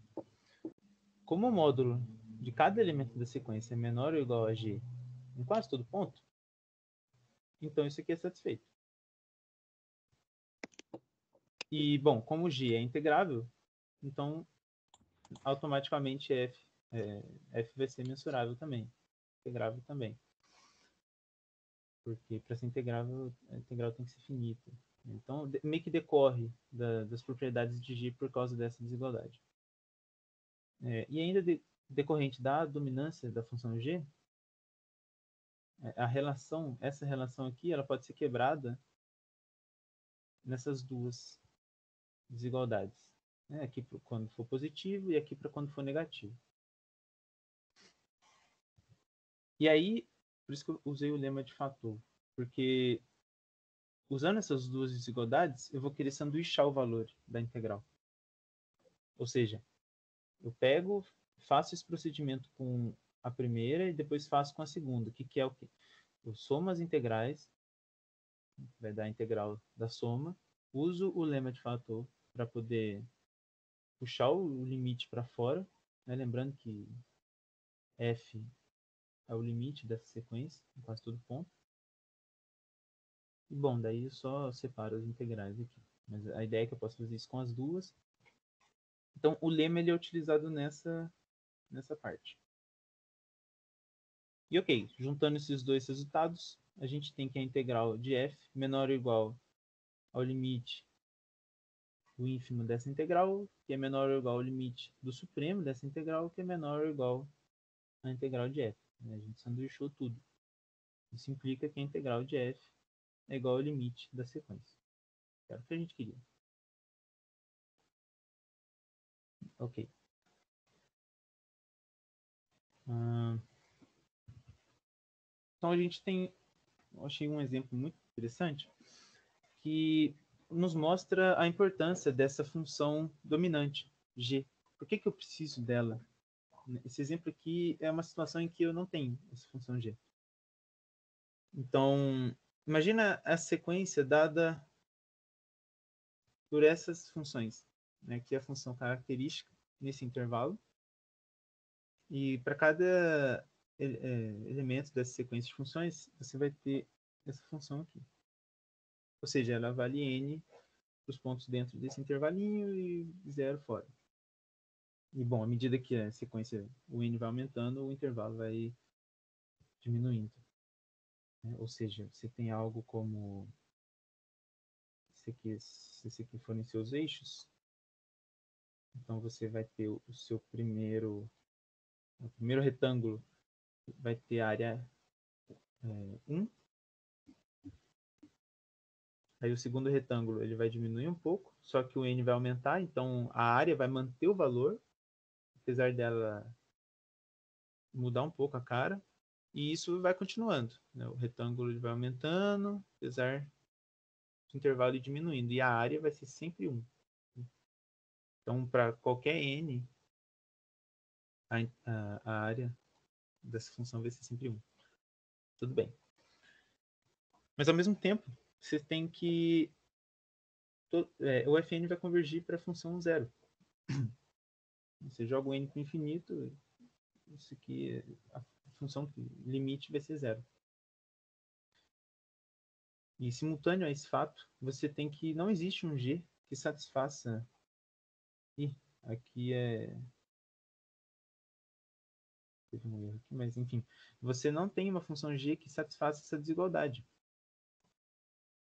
Como o módulo de cada elemento da sequência é menor ou igual a g em quase todo ponto, então isso aqui é satisfeito. E, bom, como g é integrável, então automaticamente f vai ser mensurável também, integrável também. Porque para ser integrável, a integral tem que ser finita. Então, meio que decorre das propriedades de g por causa dessa desigualdade. E ainda decorrente da dominância da função g, essa relação aqui, ela pode ser quebrada nessas duas desigualdades. Aqui para quando for positivo e aqui para quando for negativo. E aí, por isso que eu usei o lema de fator. Porque usando essas duas desigualdades, eu vou querer sanduichar o valor da integral. Ou seja, eu pego, faço esse procedimento com a primeira e depois faço com a segunda, que é o quê? Eu somo as integrais, vai dar a integral da soma, uso o lema de fator para poder puxar o limite para fora, né? Lembrando que f é o limite dessa sequência, em quase todo ponto. E bom, daí eu só separo as integrais aqui. Mas a ideia é que eu posso fazer isso com as duas. Então, o lema ele é utilizado nessa parte. E ok, juntando esses dois resultados, a gente tem que a integral de f menor ou igual ao limite do ínfimo dessa integral, que é menor ou igual ao limite do supremo dessa integral, que é menor ou igual à integral de f. A gente sanduichou tudo. Isso implica que a integral de f é igual ao limite da sequência. Era o que a gente queria. Ok. Então a gente tem, eu achei um exemplo muito interessante, que nos mostra a importância dessa função dominante, g. Por que eu preciso dela? Esse exemplo aqui é uma situação em que eu não tenho essa função g. Então, imagina a sequência dada por essas funções, né, que é a função característica nesse intervalo. E para cada elemento dessa sequência de funções, você vai ter essa função aqui. Ou seja, ela vale n os pontos dentro desse intervalinho e 0 fora. E, bom, à medida que a sequência, o n vai aumentando, o intervalo vai diminuindo. Né? Ou seja, você tem algo como... se esse aqui forem seus eixos, então você vai ter o seu primeiro retângulo, vai ter área 1. Aí o segundo retângulo ele vai diminuir um pouco, só que o n vai aumentar, então a área vai manter o valor, apesar dela mudar um pouco a cara, e isso vai continuando. Né? O retângulo ele vai aumentando, apesar do intervalo ir diminuindo, e a área vai ser sempre 1. Então, para qualquer n, a área dessa função vai ser sempre 1. Tudo bem. Mas, ao mesmo tempo, você tem que... o fn vai convergir para a função 0. Você joga o n para o infinito, isso aqui, a função limite vai ser 0. E simultâneo a esse fato, você tem que... não existe um g que satisfaça... aqui teve um erro aqui, mas enfim. Você não tem uma função g que satisfaça essa desigualdade.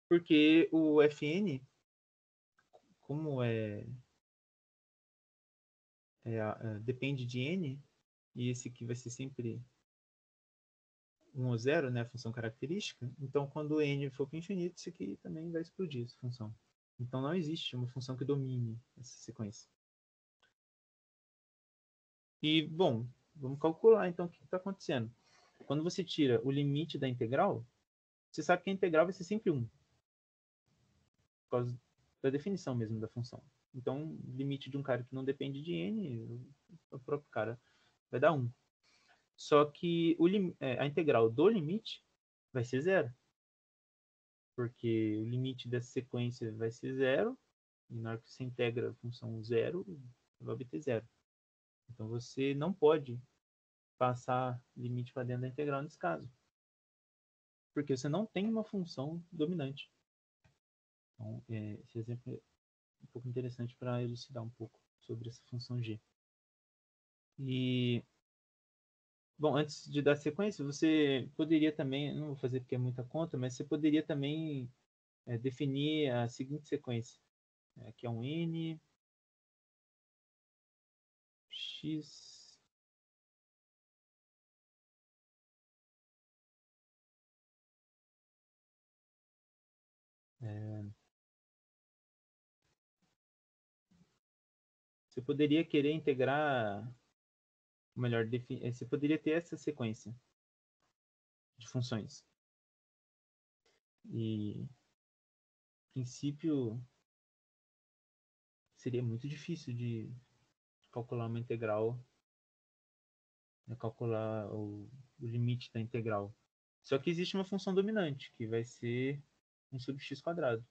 Porque o fn, como depende de n, e esse aqui vai ser sempre 1 ou 0, né, a função característica, então quando n for para o infinito, isso aqui também vai explodir, essa função. Então não existe uma função que domine essa sequência. E, bom, vamos calcular então o que está acontecendo. Quando você tira o limite da integral, você sabe que a integral vai ser sempre 1. Por causa da definição mesmo da função. Então, limite de um cara que não depende de n, o próprio cara vai dar 1. Só que a integral do limite vai ser 0. Porque o limite dessa sequência vai ser 0. E na hora que você integra a função 0, vai obter 0. Então, você não pode passar limite para dentro da integral nesse caso. Porque você não tem uma função dominante. Então, esse exemplo é um pouco interessante para elucidar um pouco sobre essa função g. E, bom, antes de dar sequência, você poderia também, não vou fazer porque é muita conta, mas você poderia também definir a seguinte sequência. Aqui é um n, x, você poderia querer integrar, melhor, você poderia ter essa sequência de funções. E, a princípio, seria muito difícil de calcular uma integral, calcular o limite da integral. Só que existe uma função dominante, que vai ser 1 sobre x quadrado.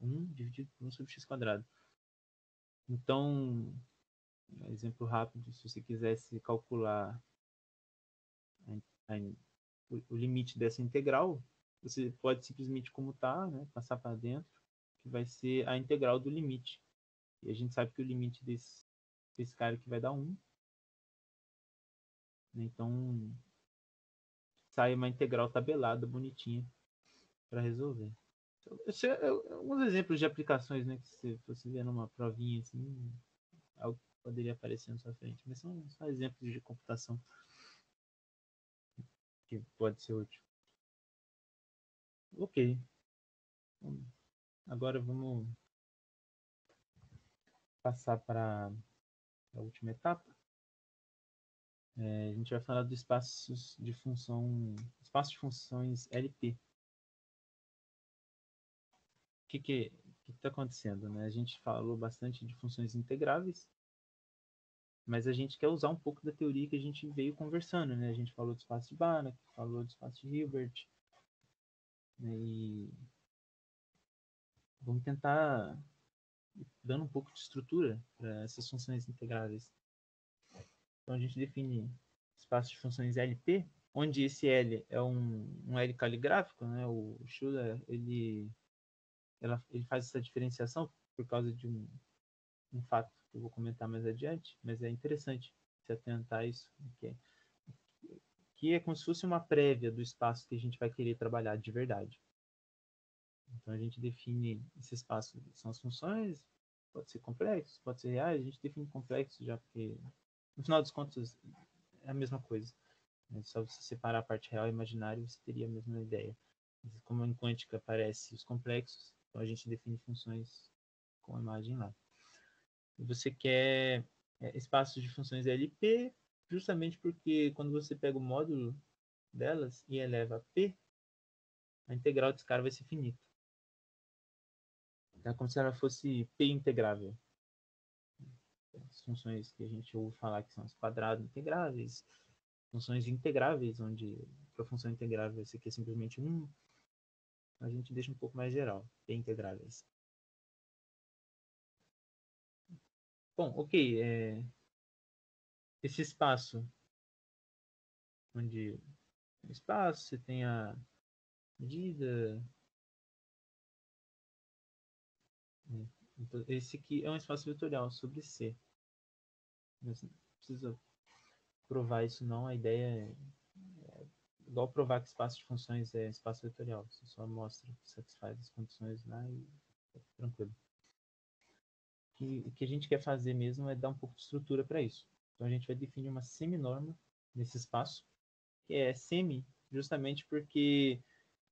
1 dividido por 1 sobre x quadrado. Então, exemplo rápido, se você quisesse calcular o limite dessa integral, você pode simplesmente comutar, né, passar para dentro, que vai ser a integral do limite. E a gente sabe que o limite desse cara aqui vai dar 1. Então, sai uma integral tabelada, bonitinha, para resolver. Esse alguns exemplos de aplicações, né, que se você ver numa provinha assim, algo poderia aparecer na sua frente, mas são só exemplos de computação que pode ser útil. Ok. Agora vamos passar para a última etapa. A gente vai falar do espaço de funções LP. que está acontecendo, né? A gente falou bastante de funções integráveis, mas a gente quer usar um pouco da teoria que a gente veio conversando, né? A gente falou do espaço de Banach, falou do espaço de Hilbert, né? E vamos tentar dando um pouco de estrutura para essas funções integráveis. Então a gente define espaço de funções LP, onde esse L é um L caligráfico, né? O Schüler ele faz essa diferenciação por causa de um fato que eu vou comentar mais adiante, mas é interessante se atentar a isso, que é como se fosse uma prévia do espaço que a gente vai querer trabalhar de verdade. Então a gente define esse espaço, são as funções, pode ser complexo, pode ser reais, a gente define complexo já porque no final das contas é a mesma coisa. É só você separar a parte real e imaginária, você teria a mesma ideia. Mas como em quântica aparece os complexos, então a gente define funções com a imagem lá. E você quer espaços de funções LP, justamente porque quando você pega o módulo delas e eleva a P, a integral desse cara vai ser finita. É como se ela fosse P integrável. As funções que a gente ouve falar que são os quadrados integráveis, funções integráveis, onde a função integrável esse aqui é simplesmente 1, a gente deixa um pouco mais geral, P integráveis. Bom, ok, esse espaço, onde espaço, você tem a medida, né? Então, esse aqui é um espaço vetorial sobre C. Mas não precisa provar isso não, a ideia é igual provar que espaço de funções é espaço vetorial. Você só mostra que satisfaz as condições lá e é tranquilo. O que a gente quer fazer mesmo é dar um pouco de estrutura para isso. Então a gente vai definir uma seminorma nesse espaço, que é semi justamente porque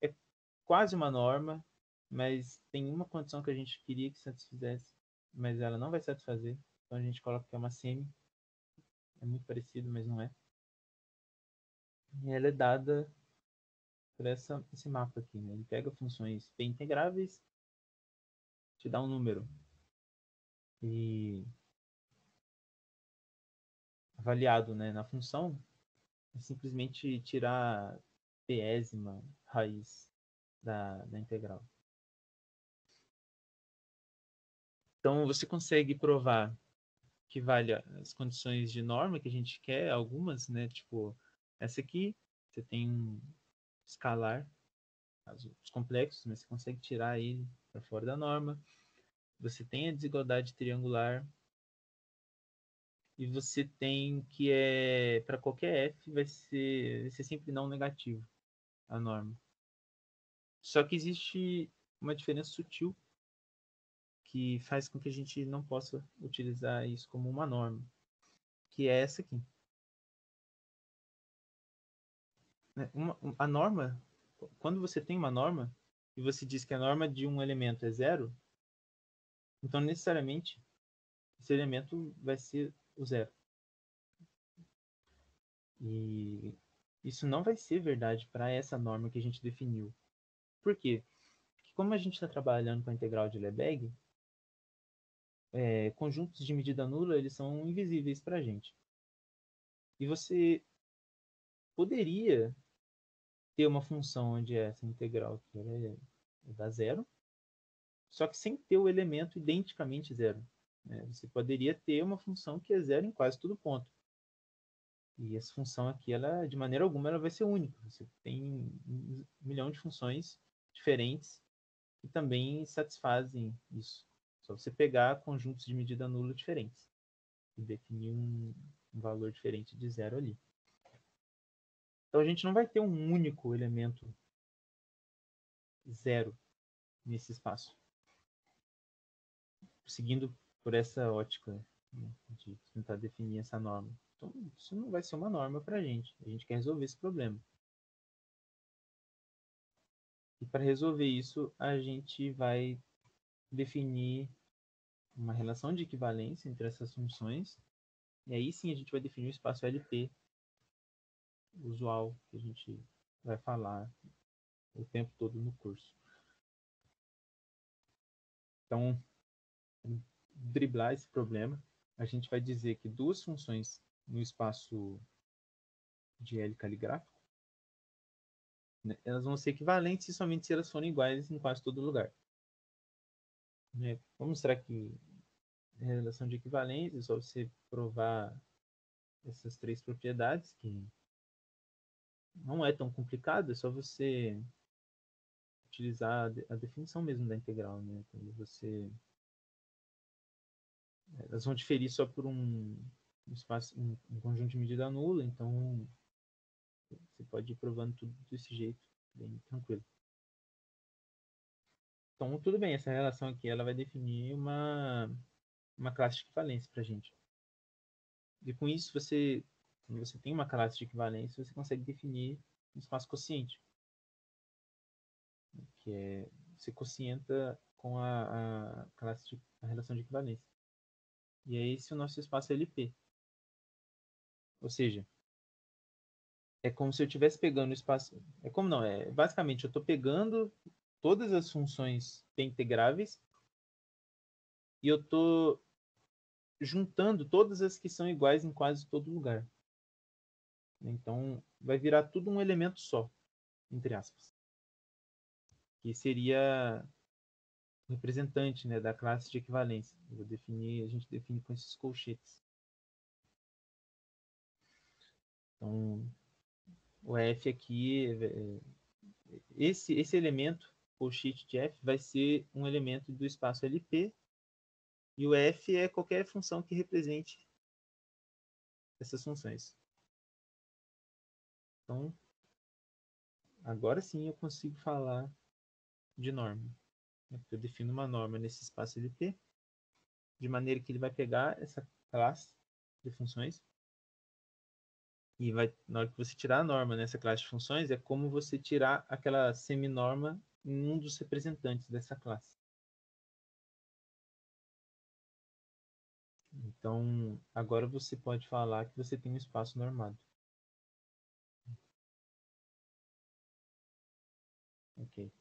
é quase uma norma, mas tem uma condição que a gente queria que satisfizesse, mas ela não vai satisfazer. Então a gente coloca que é uma semi. É muito parecido, mas não é. E ela é dada por esse mapa aqui, né? Ele pega funções P integráveis, te dá um número. E avaliado, né, na função, é simplesmente tirar pésima raiz da integral. Então você consegue provar que vale as condições de norma que a gente quer, algumas, né? Tipo, essa aqui, você tem um escalar, os complexos, mas você consegue tirar ele para fora da norma. Você tem a desigualdade triangular e você tem que para qualquer f vai ser sempre não negativo a norma. Só que existe uma diferença sutil que faz com que a gente não possa utilizar isso como uma norma, que é essa aqui. A norma, quando você tem uma norma e você diz que a norma de um elemento é zero, então necessariamente esse elemento vai ser o zero. E isso não vai ser verdade para essa norma que a gente definiu. Por quê? Porque como a gente está trabalhando com a integral de Lebesgue, conjuntos de medida nula eles são invisíveis para a gente. E você poderia ter uma função onde essa integral aqui dá zero, só que sem ter o elemento identicamente zero. Né? Você poderia ter uma função que é zero em quase todo ponto. E essa função aqui, ela, de maneira alguma, ela vai ser única. Você tem um milhão de funções diferentes que também satisfazem isso. Só você pegar conjuntos de medida nula diferentes e definir um valor diferente de zero ali. Então a gente não vai ter um único elemento zero nesse espaço. Seguindo por essa ótica, né, de tentar definir essa norma. Então isso não vai ser uma norma para a gente. A gente quer resolver esse problema. E para resolver isso, a gente vai definir uma relação de equivalência entre essas funções. E aí sim a gente vai definir o espaço LP usual que a gente vai falar o tempo todo no curso. Então, driblar esse problema, a gente vai dizer que duas funções no espaço de L caligráfico, né, elas vão ser equivalentes e somente se elas forem iguais em quase todo lugar. Né? Vamos mostrar que a relação de equivalência é só você provar essas três propriedades, que não é tão complicado, é só você utilizar a definição mesmo da integral, né? Quando você... Elas vão diferir só por um espaço, um conjunto de medida nula, então você pode ir provando tudo desse jeito, bem tranquilo. Então, tudo bem, essa relação aqui ela vai definir uma classe de equivalência para a gente. E com isso, quando você tem uma classe de equivalência, você consegue definir um espaço quociente, que é você quocienta com a relação de equivalência. E é esse o nosso espaço LP. Ou seja, é como se eu estivesse pegando o espaço... É como não, basicamente eu estou pegando todas as funções P-integráveis e eu estou juntando todas as que são iguais em quase todo lugar. Então, vai virar tudo um elemento só, entre aspas. Que seria o representante, né, da classe de equivalência. A gente define com esses colchetes. Então, o F aqui, esse elemento, colchete de F, vai ser um elemento do espaço LP, e o F é qualquer função que represente essas funções. Então, agora sim eu consigo falar de norma. Eu defino uma norma nesse espaço LP, de maneira que ele vai pegar essa classe de funções e vai, na hora que você tirar a norma nessa classe de funções, é como você tirar aquela seminorma em um dos representantes dessa classe. Então, agora você pode falar que você tem um espaço normado. Ok.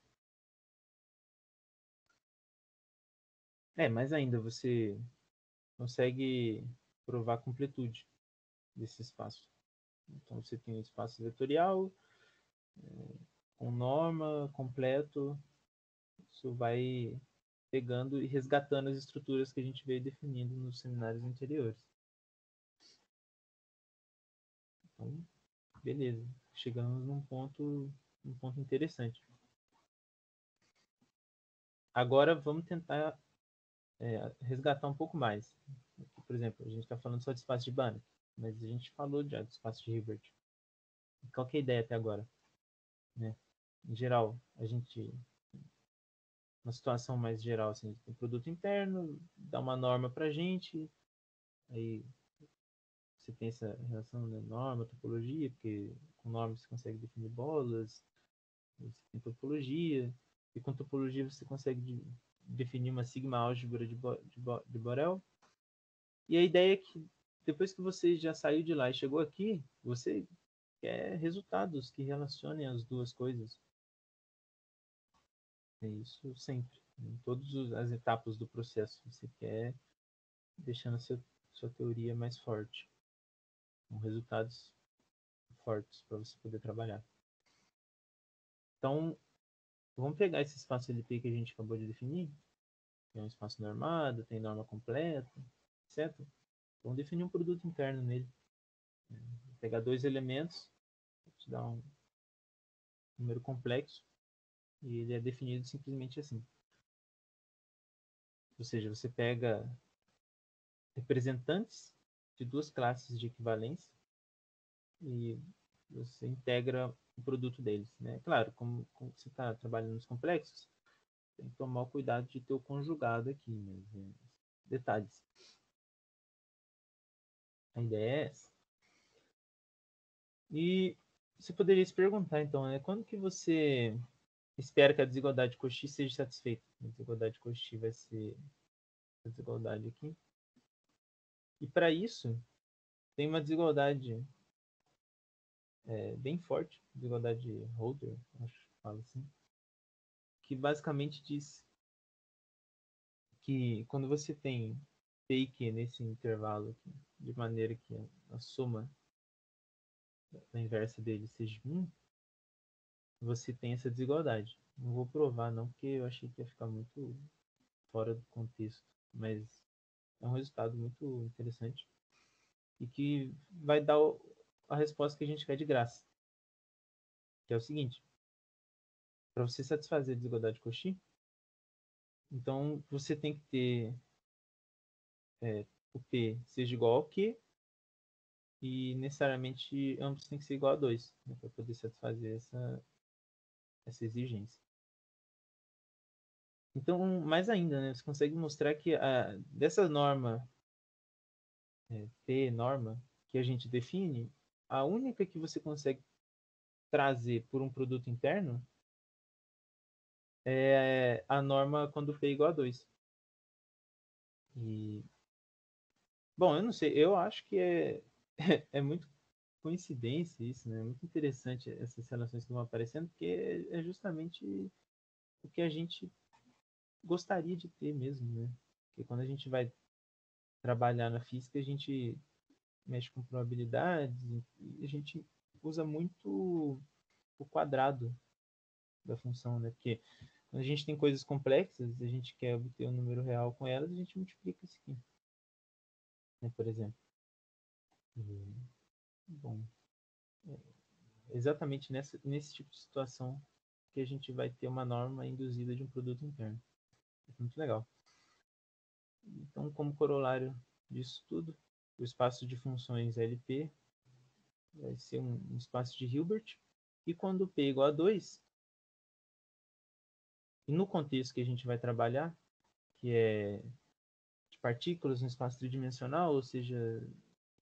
Mas ainda você consegue provar a completude desse espaço. Então, você tem um espaço vetorial, com norma, completo. Isso vai pegando e resgatando as estruturas que a gente veio definindo nos seminários anteriores. Então, beleza. Chegamos num ponto interessante. Agora vamos tentar resgatar um pouco mais. Aqui, por exemplo, a gente está falando só de espaço de Banach, mas a gente falou já do espaço de Hilbert. Qual que é a ideia até agora? Né? Em geral, a gente, uma situação mais geral, assim, tem produto interno, dá uma norma para a gente, aí você tem essa relação, né, norma, topologia, porque com norma você consegue definir bolas, você tem topologia, e com topologia você consegue definir uma sigma álgebra de Borel. E a ideia é que depois que você já saiu de lá e chegou aqui, você quer resultados que relacionem as duas coisas. É isso sempre. Em todas as etapas do processo, você quer deixando sua teoria mais forte, com resultados fortes para você poder trabalhar. Então, vamos pegar esse espaço LP que a gente acabou de definir, que é um espaço normado, tem norma completa, etc. Vamos definir um produto interno nele. Vou pegar dois elementos, vou te dar um número complexo, e ele é definido simplesmente assim. Ou seja, você pega representantes de duas classes de equivalência e você integra o produto deles. Né? Claro, como você está trabalhando nos complexos, tem que tomar o cuidado de ter o conjugado aqui. Mas, detalhes. A ideia é essa. E você poderia se perguntar, então, né, quando que você espera que a desigualdade Cauchy seja satisfeita? A desigualdade Cauchy vai ser a desigualdade aqui. E para isso, tem uma desigualdade bem forte, desigualdade de Holder, acho que fala assim, que basicamente diz que quando você tem P e Q nesse intervalo aqui, de maneira que a soma da inversa dele seja 1, você tem essa desigualdade. Não vou provar não, porque eu achei que ia ficar muito fora do contexto, mas é um resultado muito interessante e que vai dar a resposta que a gente quer de graça, que é o seguinte: para você satisfazer a desigualdade de Cauchy, então você tem que ter o P seja igual ao Q e necessariamente ambos têm que ser igual a 2, né, para poder satisfazer essa exigência. Então, mais ainda, né, você consegue mostrar que dessa norma P norma que a gente define, a única que você consegue trazer por um produto interno é a norma quando P é igual a 2. E, bom, eu não sei, eu acho que é muito coincidência isso, né? É muito interessante essas relações que vão aparecendo, porque é justamente o que a gente gostaria de ter mesmo, né? Porque quando a gente vai trabalhar na física, a gente mexe com probabilidades e a gente usa muito o quadrado da função, né? Porque quando a gente tem coisas complexas, a gente quer obter um número real com elas, a gente multiplica isso aqui, né? Por exemplo. E, bom, exatamente nesse tipo de situação que a gente vai ter uma norma induzida de um produto interno. É muito legal. Então, como corolário disso tudo, o espaço de funções LP vai ser um espaço de Hilbert, e quando P é igual a 2, e no contexto que a gente vai trabalhar, que é de partículas no espaço tridimensional, ou seja,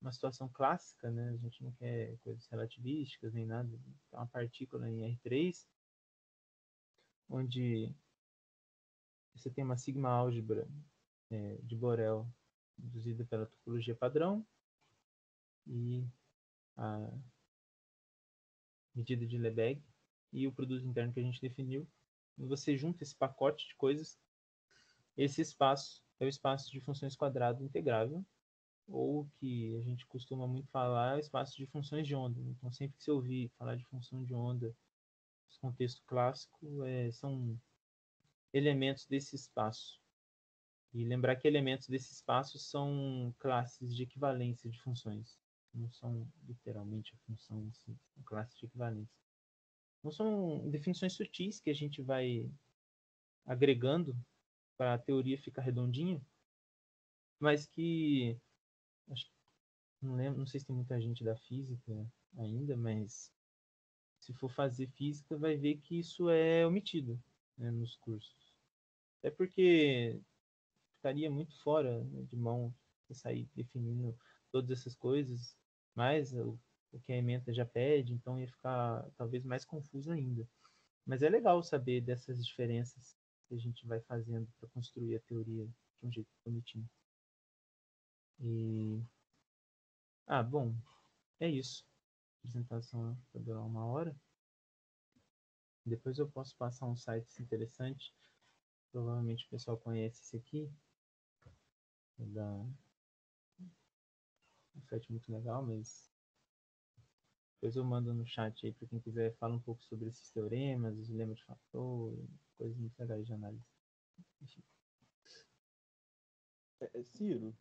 uma situação clássica, né? A gente não quer coisas relativísticas nem nada, é uma partícula em R3, onde você tem uma sigma álgebra de Borel induzida pela topologia padrão e a medida de Lebesgue e o produto interno que a gente definiu. E você junta esse pacote de coisas, esse espaço é o espaço de funções quadrado integrável, ou que a gente costuma muito falar, é o espaço de funções de onda. Então, sempre que você ouvir falar de função de onda, no contexto clássico, são elementos desse espaço. E lembrar que elementos desse espaço são classes de equivalência de funções. Não são literalmente a função em si, são classes de equivalência. Não são definições sutis que a gente vai agregando para a teoria ficar redondinha, mas que acho, não lembro, não sei se tem muita gente da física ainda, mas se for fazer física vai ver que isso é omitido, né, nos cursos. É porque ficaria muito fora, né, de mão você sair definindo todas essas coisas, mas o que a ementa já pede, então ia ficar talvez mais confuso ainda. Mas é legal saber dessas diferenças que a gente vai fazendo para construir a teoria de um jeito bonitinho. E bom, é isso. A apresentação vai durar 1 hora. Depois eu posso passar um site interessante. Provavelmente o pessoal conhece esse aqui. Um site muito legal, mas depois eu mando no chat aí para quem quiser falar um pouco sobre esses teoremas, os lemas de fator, coisas muito legais de análise. Enfim. Ciro,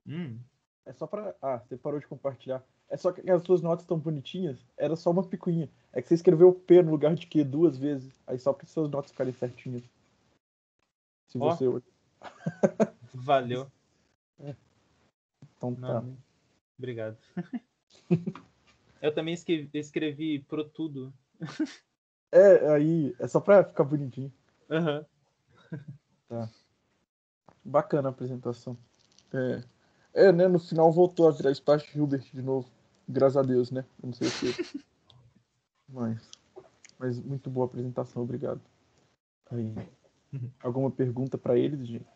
Hum. é só pra... você parou de compartilhar. É só que as suas notas tão bonitinhas, era só uma picuinha. É que você escreveu P no lugar de Q 2 vezes. Aí só para suas notas ficarem certinhas. Se você... Valeu. Então tá. Não, obrigado. Eu também escrevi pro tudo. Aí é só pra ficar bonitinho. Uhum. Tá. Bacana a apresentação. Né? No final voltou a virar espaço Hilbert de novo. Graças a Deus, né? Eu não sei o que. Mas muito boa apresentação, obrigado. Aí, alguma pergunta pra eles, gente?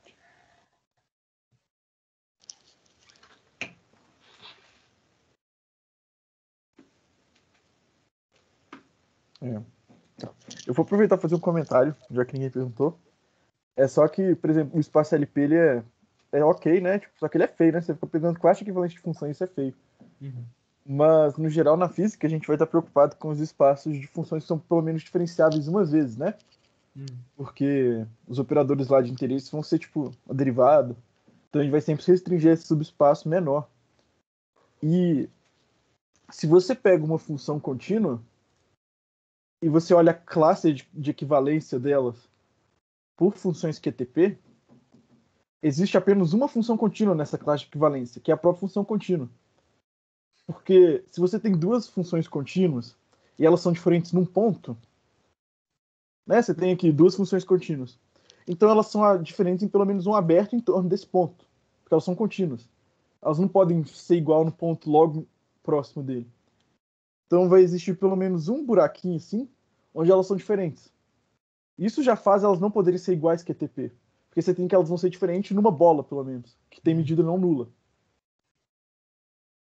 Tá. Eu vou aproveitar e fazer um comentário, já que ninguém perguntou. É só que, por exemplo, o espaço LP, ele é ok, né? Tipo, só que ele é feio, né? Você fica pegando classe equivalente de função, isso é feio. Uhum. Mas, no geral, na física, a gente vai estar preocupado com os espaços de funções que são pelo menos diferenciáveis umas vezes, né? Porque os operadores lá de interesse vão ser, tipo, a derivada. Então, a gente vai sempre restringir esse subespaço menor. E se você pega uma função contínua e você olha a classe de equivalência delas por funções QTP, existe apenas uma função contínua nessa classe de equivalência, que é a própria função contínua. Porque se você tem duas funções contínuas e elas são diferentes num ponto, né? Você tem aqui duas funções contínuas. Então elas são diferentes em pelo menos um aberto em torno desse ponto, porque elas são contínuas. Elas não podem ser igual no ponto logo próximo dele. Então vai existir pelo menos um buraquinho assim, onde elas são diferentes. Isso já faz elas não poderem ser iguais que ETP, porque você tem que elas vão ser diferentes numa bola, pelo menos, que tem medida não nula.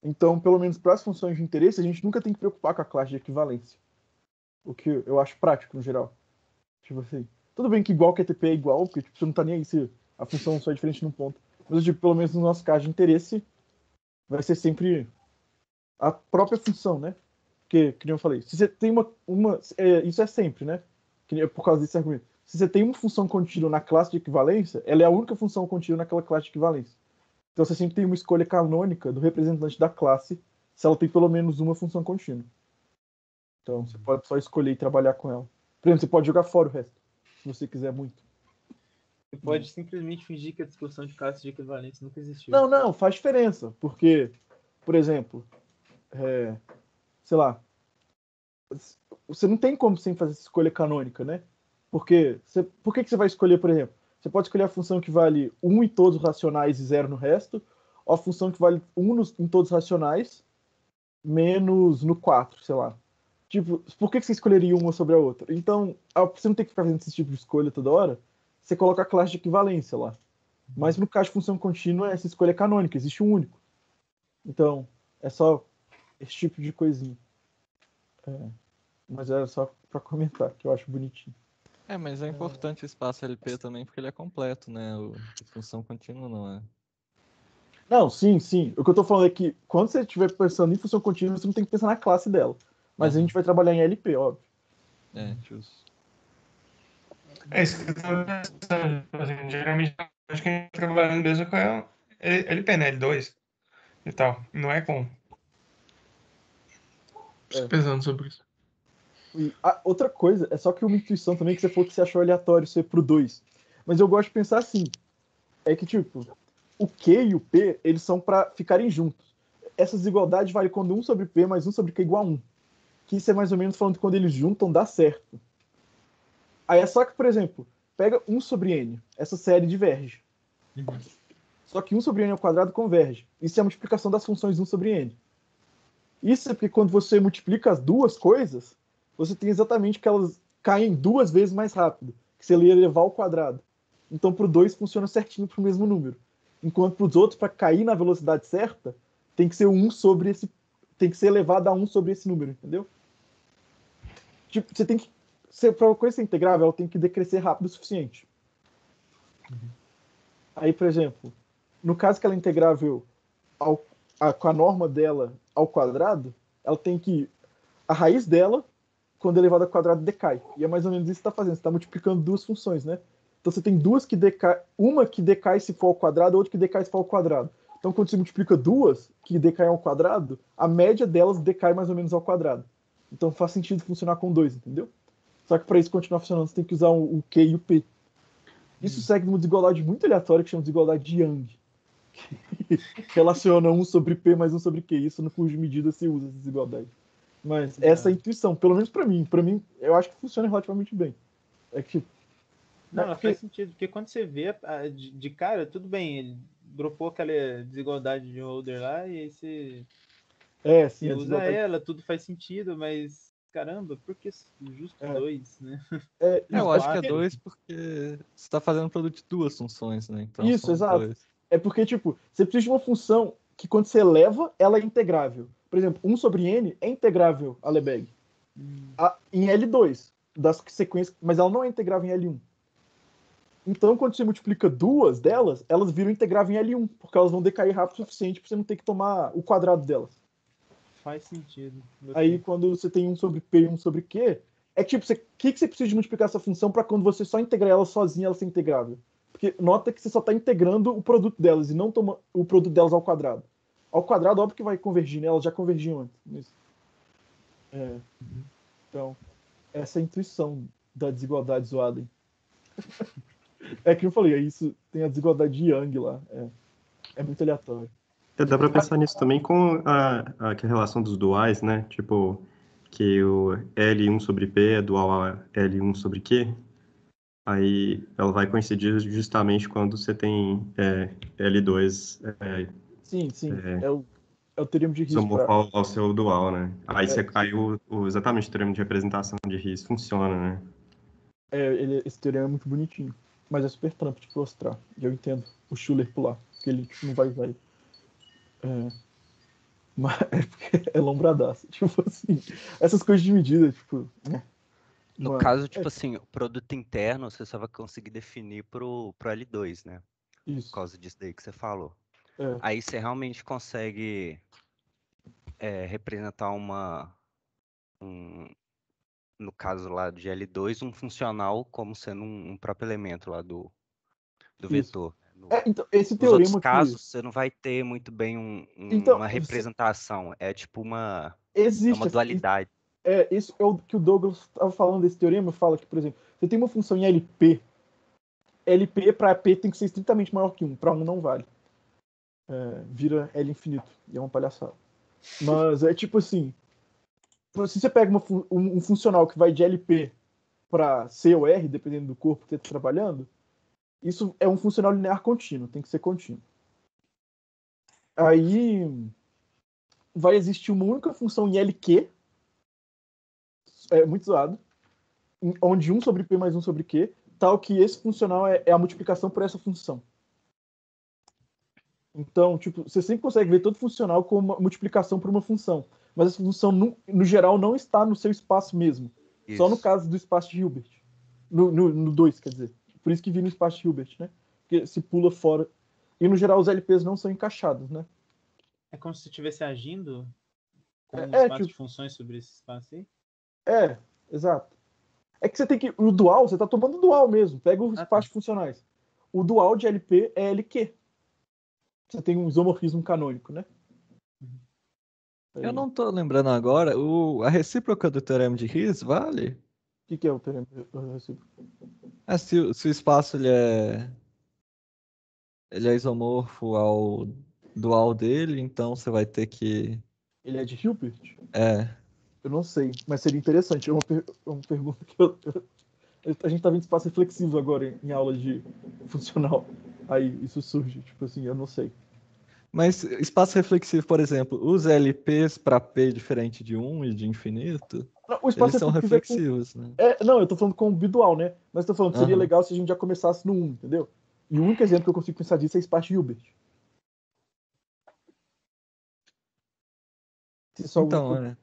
Então, pelo menos para as funções de interesse, a gente nunca tem que preocupar com a classe de equivalência. O que eu acho prático, no geral. Tipo assim, tudo bem que igual que ETP é igual, porque tipo, você não tá nem aí se a função só é diferente num ponto. Mas, tipo, pelo menos no nosso caso de interesse, vai ser sempre a própria função, né? Porque, como eu falei, se você tem isso é sempre, né? Por causa desse argumento. Se você tem uma função contínua na classe de equivalência, ela é a única função contínua naquela classe de equivalência. Então você sempre tem uma escolha canônica do representante da classe se ela tem pelo menos uma função contínua. Então você pode só escolher e trabalhar com ela. Por exemplo, você pode jogar fora o resto, se você quiser muito. Você pode simplesmente fingir que a discussão de classe de equivalência nunca existiu. Não, faz diferença. Porque, por exemplo, sei lá, você não tem como sem fazer essa escolha canônica, né? Por que você vai escolher, por exemplo? Você pode escolher a função que vale 1 em todos os racionais e 0 no resto, ou a função que vale 1 em todos os racionais, menos no 4, sei lá. Tipo, por que você escolheria uma sobre a outra? Então, você não tem que ficar fazendo esse tipo de escolha toda hora, você coloca a classe de equivalência lá. Mas no caso de função contínua, essa escolha é canônica, existe um único. Então, é só esse tipo de coisinha. Mas era só pra comentar, que eu acho bonitinho. Mas é importante o espaço LP também, porque ele é completo, né? A função contínua não é. Não, sim. O que eu tô falando é que quando você estiver pensando em função contínua, você não tem que pensar na classe dela. Mas a gente vai trabalhar em LP, óbvio. Justo. É isso que eu tava pensando. Tipo assim, geralmente, acho que a gente tá trabalhando mesmo com a LP, né? L2 e tal. Não é com. Estou pensando sobre isso. E outra coisa, é só que uma intuição também que você falou que você achou aleatório ser pro 2. Mas eu gosto de pensar assim. É que, tipo, o Q e o P, eles são pra ficarem juntos. Essa desigualdade vale quando 1 sobre P mais 1 sobre Q é igual a 1. Que isso é mais ou menos falando que quando eles juntam, dá certo. Aí é só que, por exemplo, pega 1 sobre N. Essa série diverge. Só que 1 sobre N ao quadrado converge. Isso é a multiplicação das funções 1 sobre N. Isso é porque quando você multiplica as duas coisas, você tem exatamente que elas caem 2 vezes mais rápido, que você ia elevar ao quadrado. Então, para o 2 funciona certinho para o mesmo número. Enquanto para os outros, para cair na velocidade certa, tem que ser 1 sobre esse. Tem que ser elevado a 1 sobre esse número, entendeu? Tipo, você tem que. Para uma coisa ser integrável, ela tem que decrescer rápido o suficiente. Aí, por exemplo, no caso que ela é integrável com a norma dela ao quadrado, ela tem que. A raiz dela, quando elevada ao quadrado, decai. E é mais ou menos isso que você está fazendo. Você está multiplicando duas funções, né? Então você tem duas que decaem. Uma que decai se for ao quadrado, outra que decai se for ao quadrado. Então quando você multiplica duas que decaem ao quadrado, a média delas decai mais ou menos ao quadrado. Então faz sentido funcionar com 2, entendeu? Só que para isso continuar funcionando, você tem que usar o Q e o P. Isso segue uma desigualdade muito aleatória que chama de desigualdade de Young. Que relaciona 1 sobre P mais 1 sobre Q. Isso no curso de medida se usa essa desigualdade. Mas essa é a intuição, pelo menos para mim. Para mim, eu acho que funciona relativamente bem. É que. Não, ela faz sentido, porque quando você vê de cara, tudo bem, ele dropou aquela desigualdade de holder lá e aí você, Sim, você usa ela, tudo faz sentido, mas caramba, por que justo 2, né? Eu acho que é 2 porque você está fazendo um produto de duas funções, né? Então isso, são exato. 2. É porque, tipo, você precisa de uma função que quando você eleva, ela é integrável. Por exemplo, 1 sobre N é integrável a Lebesgue. Em L2, das sequências, mas ela não é integrável em L1. Então, quando você multiplica duas delas, elas viram integrável em L1, porque elas vão decair rápido o suficiente para você não ter que tomar o quadrado delas. Faz sentido. Aí, quando você tem 1 sobre P e 1 sobre Q, é tipo, o que você precisa de multiplicar essa função para quando você só integrar ela sozinha, ela ser integrável? Porque nota que você só está integrando o produto delas e não toma o produto delas ao quadrado. Ao quadrado, óbvio que vai convergir, né? Elas já convergiam antes. Mas, então, essa é a intuição da desigualdade zoada. É que eu falei, isso tem a desigualdade de Young lá. É muito aleatório. Dá para pensar nisso também com a relação dos duais, né? Tipo, que o L1 sobre P é dual a L1 sobre Q. Aí ela vai coincidir justamente quando você tem L2 Sim. É o teorema de Riesz. isomorfo ao seu dual, né? Aí exatamente o teorema de representação de Riesz funciona, né? Esse teorema é muito bonitinho. Mas é super trampo de mostrar. E eu entendo o Schuller pular. Porque ele não vai usar ele. Mas é porque é lombradaço. Tipo assim, essas coisas de medida, tipo. No caso, tipo assim, o produto interno você só vai conseguir definir pro L2, né? Isso. Por causa disso daí que você falou. É. Aí você realmente consegue representar no caso lá de L2, um funcional como sendo um próprio elemento lá do vetor. Então, esse Nos teorema outros aqui, casos, você não vai ter muito bem Então, uma representação. É tipo uma existe dualidade. Isso é o que o Douglas estava falando desse teorema. Fala que, por exemplo, você tem uma função em LP. LP para P tem que ser estritamente maior que 1. Para 1 não vale. Vira L infinito. E é uma palhaçada. Mas é tipo assim. Se você pega um funcional que vai de LP para C ou R, dependendo do corpo que você está trabalhando, isso é um funcional linear contínuo. Tem que ser contínuo. Aí vai existir uma única função em LQ. É muito zoado. Onde 1 sobre P mais 1 sobre Q, tal que esse funcional é a multiplicação por essa função. Então, tipo, você sempre consegue ver todo funcional como uma multiplicação por uma função. Mas essa função, no geral, não está no seu espaço mesmo. Isso. Só no caso do espaço de Hilbert. No 2, quer dizer. Por isso que vira no espaço de Hilbert, né? Porque se pula fora. E, no geral, os LPs não são encaixados, né? É como se estivesse agindo com um espaço de funções sobre esse espaço aí? Exato. É que você tem que... O dual, você tá tomando o dual mesmo. Pega os espaços funcionais. O dual de LP é LQ. Você tem um isomorfismo canônico, né? Eu não tô lembrando agora. A recíproca do teorema de Riesz vale? O que é o teorema recíproco? Se o espaço ele é isomorfo ao dual dele, então você vai ter que... Ele é de Hilbert? Eu não sei, mas seria interessante. É uma pergunta que a gente tá vendo espaço reflexivo agora em aula de funcional. Aí isso surge, tipo assim, eu não sei. Mas espaço reflexivo, por exemplo, os LPs para P diferente de 1 e de infinito, eles são reflexivos, né? Não, eu tô falando com o bidual, né? Mas tô falando que seria legal se a gente já começasse no 1, entendeu? E o único exemplo que eu consigo pensar disso é espaço de Hilbert. Então,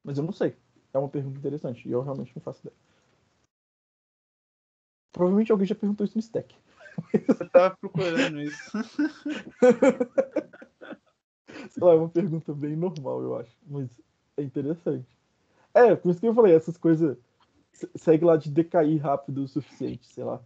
Mas eu não sei. É uma pergunta interessante. E eu realmente não faço ideia. Provavelmente alguém já perguntou isso no Stack. Eu tava procurando isso. Sei lá, é uma pergunta bem normal, eu acho. Mas é interessante. Por isso que eu falei, essas coisas segue lá de decair rápido o suficiente, sei lá.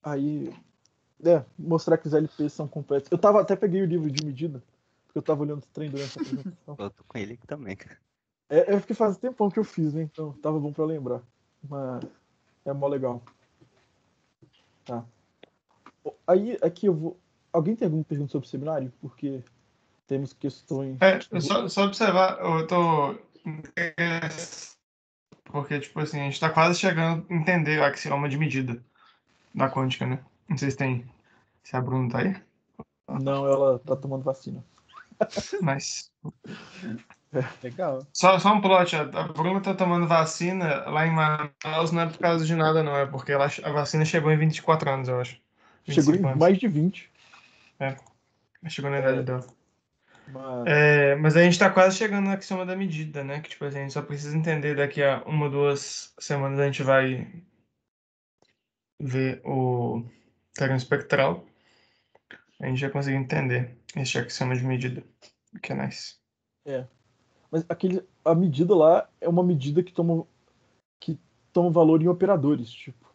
Aí, mostrar que os LPs são completos. Eu até peguei o livro de medida, porque eu tava olhando esse trem durante a apresentação. Eu tô com ele aqui também, cara. É porque faz tempão que eu fiz, né? Então tava bom pra lembrar. Mas é mó legal. Tá. Aí, aqui eu vou... Alguém tem alguma pergunta sobre o seminário? Porque temos questões... Só observar, eu tô... Porque, tipo assim, a gente tá quase chegando a entender a axioma de medida da quântica, né? Não sei se a Bruna tá aí. Não, ela tá tomando vacina. Mas... Legal. Só um plot, a Bruna tá tomando vacina lá em Manaus, não é por causa de nada, não. É porque a vacina chegou em 24 anos, eu acho. Chegou em anos. mais de 20. Chegou na idade dela. Mas a gente tá quase chegando na axioma da medida, né? Que tipo, a gente só precisa entender daqui a 1 ou 2 semanas a gente vai ver o teorema espectral. A gente já conseguiu entender esse axioma de medida, o que é nice. Mas a medida lá é uma medida que toma valor em operadores, tipo.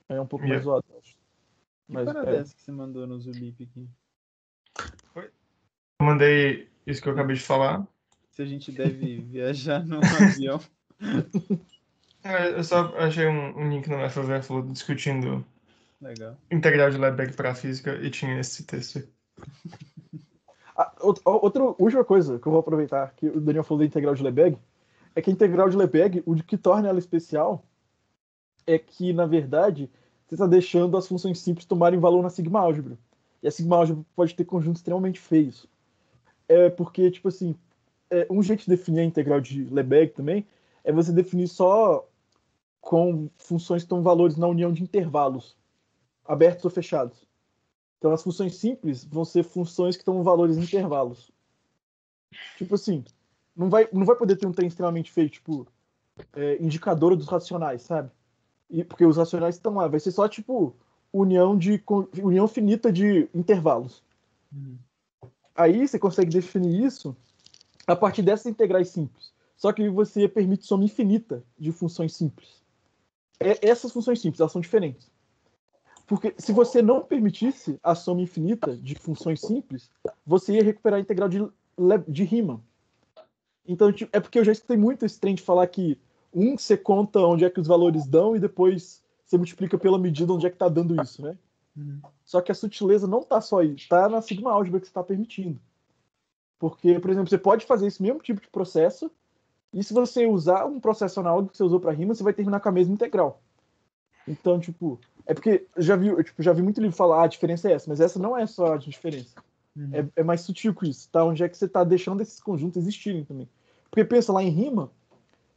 É um pouco mais zoado, acho. Que Mas, parada é essa que você mandou no Zulip aqui? Eu mandei isso que eu acabei de falar. Se a gente deve viajar num avião. Eu só achei um link no FOVFLOW discutindo Legal. integral de Lebesgue para física e tinha esse texto. Outra última coisa que eu vou aproveitar, que o Daniel falou da integral de Lebesgue, é que a integral de Lebesgue, o que torna ela especial é que, na verdade, você está deixando as funções simples tomarem valor na sigma álgebra. E a sigma álgebra pode ter conjuntos extremamente feios. Porque, tipo assim, um jeito de definir a integral de Lebesgue também é você definir só com funções que estão valores na união de intervalos, abertos ou fechados. Então, as funções simples vão ser funções que estão valores em intervalos. Tipo assim, não vai poder ter um trem extremamente feio, tipo, indicador dos racionais, sabe? Porque os racionais estão lá, vai ser só, tipo, união finita de intervalos. Aí você consegue definir isso a partir dessas integrais simples. Só que você permite soma infinita de funções simples. Essas funções simples, elas são diferentes. Porque se você não permitisse a soma infinita de funções simples, você ia recuperar a integral de Riemann. Então, é porque eu já escutei muito esse trem de falar que você conta onde é que os valores dão e depois você multiplica pela medida onde é que está dando isso, né? Só que a sutileza não está só aí, está na sigma álgebra que você está permitindo. Porque, por exemplo, você pode fazer esse mesmo tipo de processo e se você usar um processo análogo que você usou para Riemann, você vai terminar com a mesma integral. Então, tipo, é porque já vi muito livro falar, a diferença é essa, mas essa não é só a diferença. É mais sutil com isso, tá? Onde é que você está deixando esses conjuntos existirem também. Porque pensa, lá em Riemann,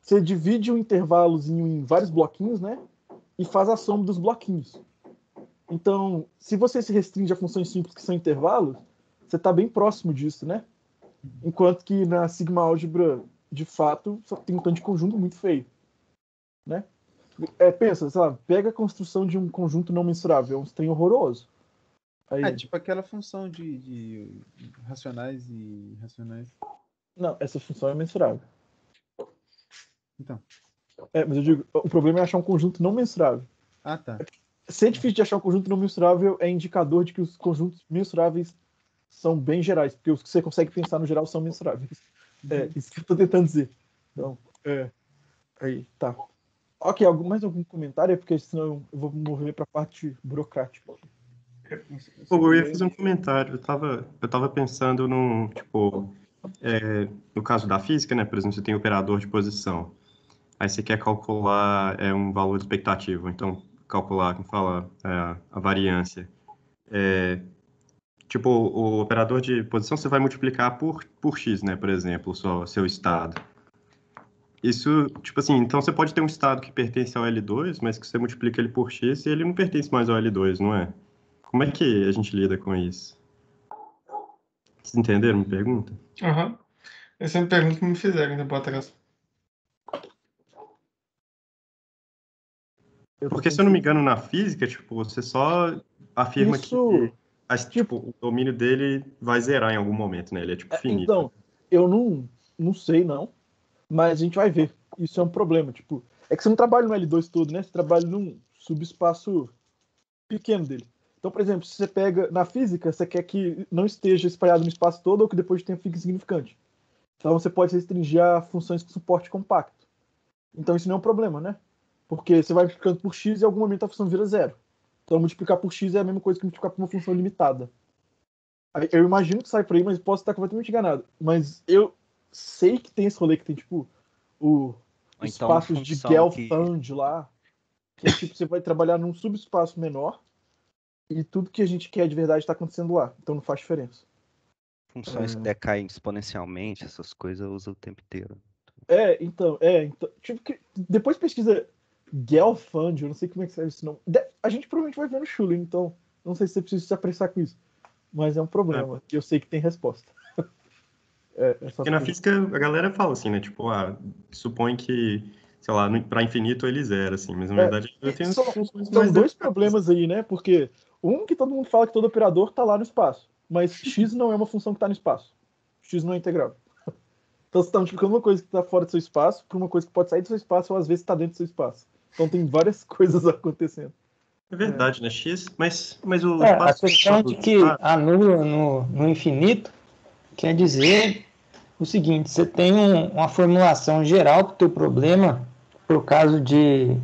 você divide um intervalozinho em vários bloquinhos, né? E faz a soma dos bloquinhos. Então, se você se restringe a funções simples que são intervalos, você está bem próximo disso, né? Enquanto que na sigma álgebra, de fato, só tem um tanto de conjunto muito feio, né? Pensa, sei lá, pega a construção de um conjunto não mensurável, é um trem horroroso. Aí, tipo aquela função de racionais e irracionais. não, essa função é mensurável. Então. Mas eu digo, o problema é achar um conjunto não mensurável. Ah, tá. Se é difícil de achar um conjunto não mensurável, é indicador de que os conjuntos mensuráveis são bem gerais, porque os que você consegue pensar no geral são mensuráveis. Isso que eu tô tentando dizer. Então, aí, tá. Ok, mais algum comentário? Porque senão eu vou mover para a parte burocrática. Eu ia fazer um comentário. Eu tava pensando tipo, no caso da física, né? Por exemplo, você tem operador de posição. Aí você quer calcular um valor expectativo. Então, calcular, como fala, a variância. Tipo, o operador de posição você vai multiplicar por x, né? Por exemplo, seu estado. Isso, tipo assim, então você pode ter um estado que pertence ao L2, mas que você multiplica ele por x e ele não pertence mais ao L2, não é? Como é que a gente lida com isso? Vocês entenderam minha pergunta? Aham. Essa é uma pergunta que me fizeram tempo atrás. Porque, se eu não me engano, na física, tipo, você só afirma que tipo, o domínio dele vai zerar em algum momento, né? Ele é, tipo, finito. Então, eu não sei, não. Mas a gente vai ver. Isso é um problema. Tipo, é que você não trabalha no L2 todo, né? Você trabalha num subespaço pequeno dele. Então, por exemplo, se você pega na física, você quer que não esteja espalhado no espaço todo ou que depois de tempo fique insignificante. Então, você pode restringir a funções com suporte compacto. Então, isso não é um problema, né? Porque você vai multiplicando por x e em algum momento a função vira zero. Então, multiplicar por x é a mesma coisa que multiplicar por uma função limitada. Eu imagino que sai por aí, mas posso estar completamente enganado. Mas eu sei que tem esse rolê que tem, tipo, os espaços de Gelfand lá, que é tipo, você vai trabalhar num subespaço menor e tudo que a gente quer de verdade está acontecendo lá. Então não faz diferença. Funções que decaem exponencialmente, essas coisas eu uso o tempo inteiro. Então tipo, depois pesquisa Gelfand, eu não sei como é que serve esse nome. A gente provavelmente vai ver no Schulin, então não sei se você precisa se apressar com isso. Mas é um problema. E eu sei que tem resposta. Porque na física a galera fala assim, né? Tipo, supõe que, sei lá, para infinito ele zera, assim. Mas na verdade eu tenho funções São mais dois problemas aí, né? Porque que todo mundo fala que todo operador tá lá no espaço. Mas x não é uma função que tá no espaço. X não é integrável. Então você tá multiplicando uma coisa que tá fora do seu espaço por uma coisa que pode sair do seu espaço ou às vezes tá dentro do seu espaço. Então tem várias coisas acontecendo. É verdade, né? X, mas o A espaço... questão de que anula no infinito quer dizer o seguinte: você tem uma formulação geral para o teu problema, para o caso de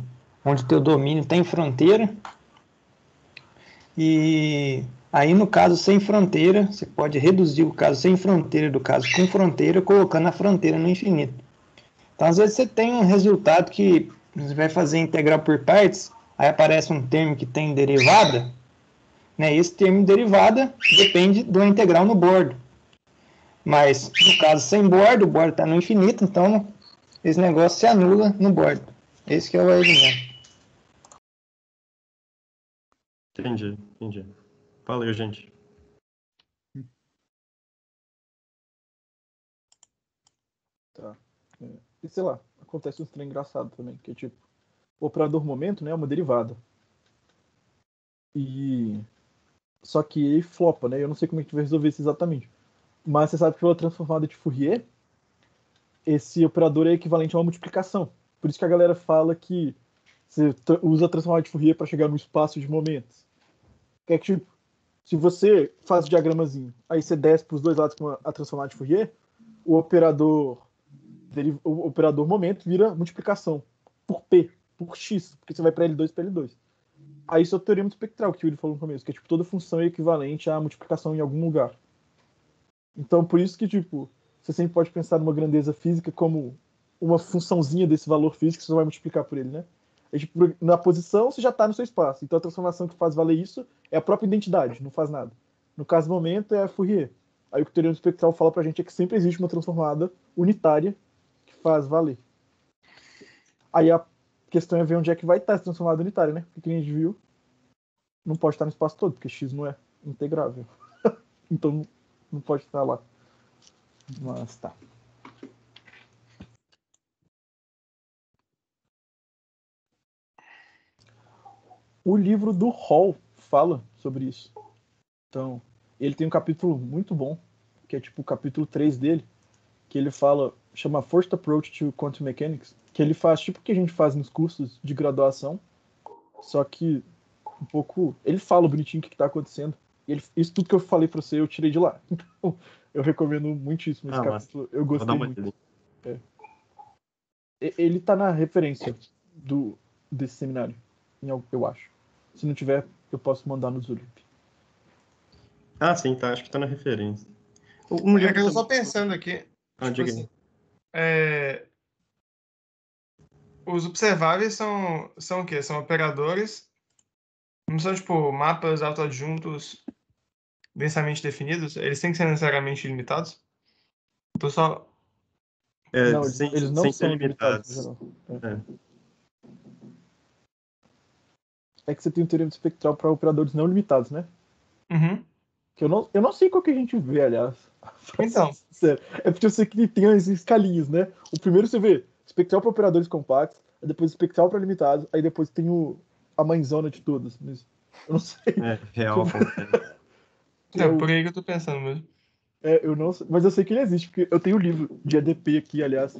onde teu domínio tem fronteira, e aí no caso sem fronteira, você pode reduzir o caso sem fronteira do caso com fronteira, colocando a fronteira no infinito. Então às vezes você tem um resultado que você vai fazer integral por partes, aí aparece um termo que tem derivada, né? Esse termo derivada depende do integral no bordo. Mas, no caso, sem bordo, o bordo está no infinito, então esse negócio se anula no bordo. Esse que é o argumento. Entendi. Valeu, gente. Tá. E sei lá, acontece um trem engraçado também, que é tipo, o operador momento, né, é uma derivada. E só que ele flopa, né? Eu não sei como é que a gente vai resolver isso exatamente. Mas você sabe que pela transformada de Fourier, esse operador é equivalente a uma multiplicação. Por isso que a galera fala que você usa a transformada de Fourier para chegar no espaço de momentos. Que é que, tipo, se você faz o diagramazinho, aí você desce para os dois lados com a transformada de Fourier, o operador momento vira multiplicação por P, por X, porque você vai para L2 para L2. Aí isso é o teorema espectral que o Yuri falou no começo, que é tipo, toda função é equivalente à multiplicação em algum lugar. Então, por isso que, tipo, você sempre pode pensar numa grandeza física como uma funçãozinha desse valor físico que você vai multiplicar por ele, né? E, tipo, na posição, você já está no seu espaço. Então, a transformação que faz valer isso é a própria identidade, não faz nada. No caso do momento, é a Fourier. Aí o que o teorema espectral fala pra gente é que sempre existe uma transformada unitária que faz valer. Aí a questão é ver onde é que vai estar essa transformada unitária, né? Porque, como a gente viu, não pode estar no espaço todo, porque x não é integrável. Então, não pode estar lá. Mas tá. O livro do Hall fala sobre isso. Então, ele tem um capítulo muito bom, que é tipo o capítulo 3 dele, que ele fala, chama First Approach to Quantum Mechanics, que ele faz tipo o que a gente faz nos cursos de graduação, só que um pouco... Ele fala bonitinho o que está acontecendo. E isso tudo que eu falei para você, eu tirei de lá. Então, eu recomendo muitíssimo esse capítulo. Eu gostei muito. Ele tá na referência desse seminário, eu acho. Se não tiver, eu posso mandar no Zulip. Ah, sim, tá. Acho que tá na referência. É que eu tô só pensando aqui. Tipo assim, os observáveis são o quê? São operadores. Não são, tipo, mapas autoadjuntos densamente definidos? Eles têm que ser necessariamente ilimitados? Tô só... Não, eles não são limitados. No geral. É que você tem um teorema espectral para operadores não limitados, né? Uhum. Que eu não sei qual que a gente vê, aliás. Então. Sério. É porque eu sei que tem as escalinhas, né? O primeiro você vê espectral para operadores compactos, aí depois espectral para limitados, aí depois tem a mãezona de todas. Mas eu não sei. Real. Por aí que eu tô pensando mesmo. Eu não sei, mas eu sei que ele existe, porque eu tenho um livro de EDP aqui, aliás,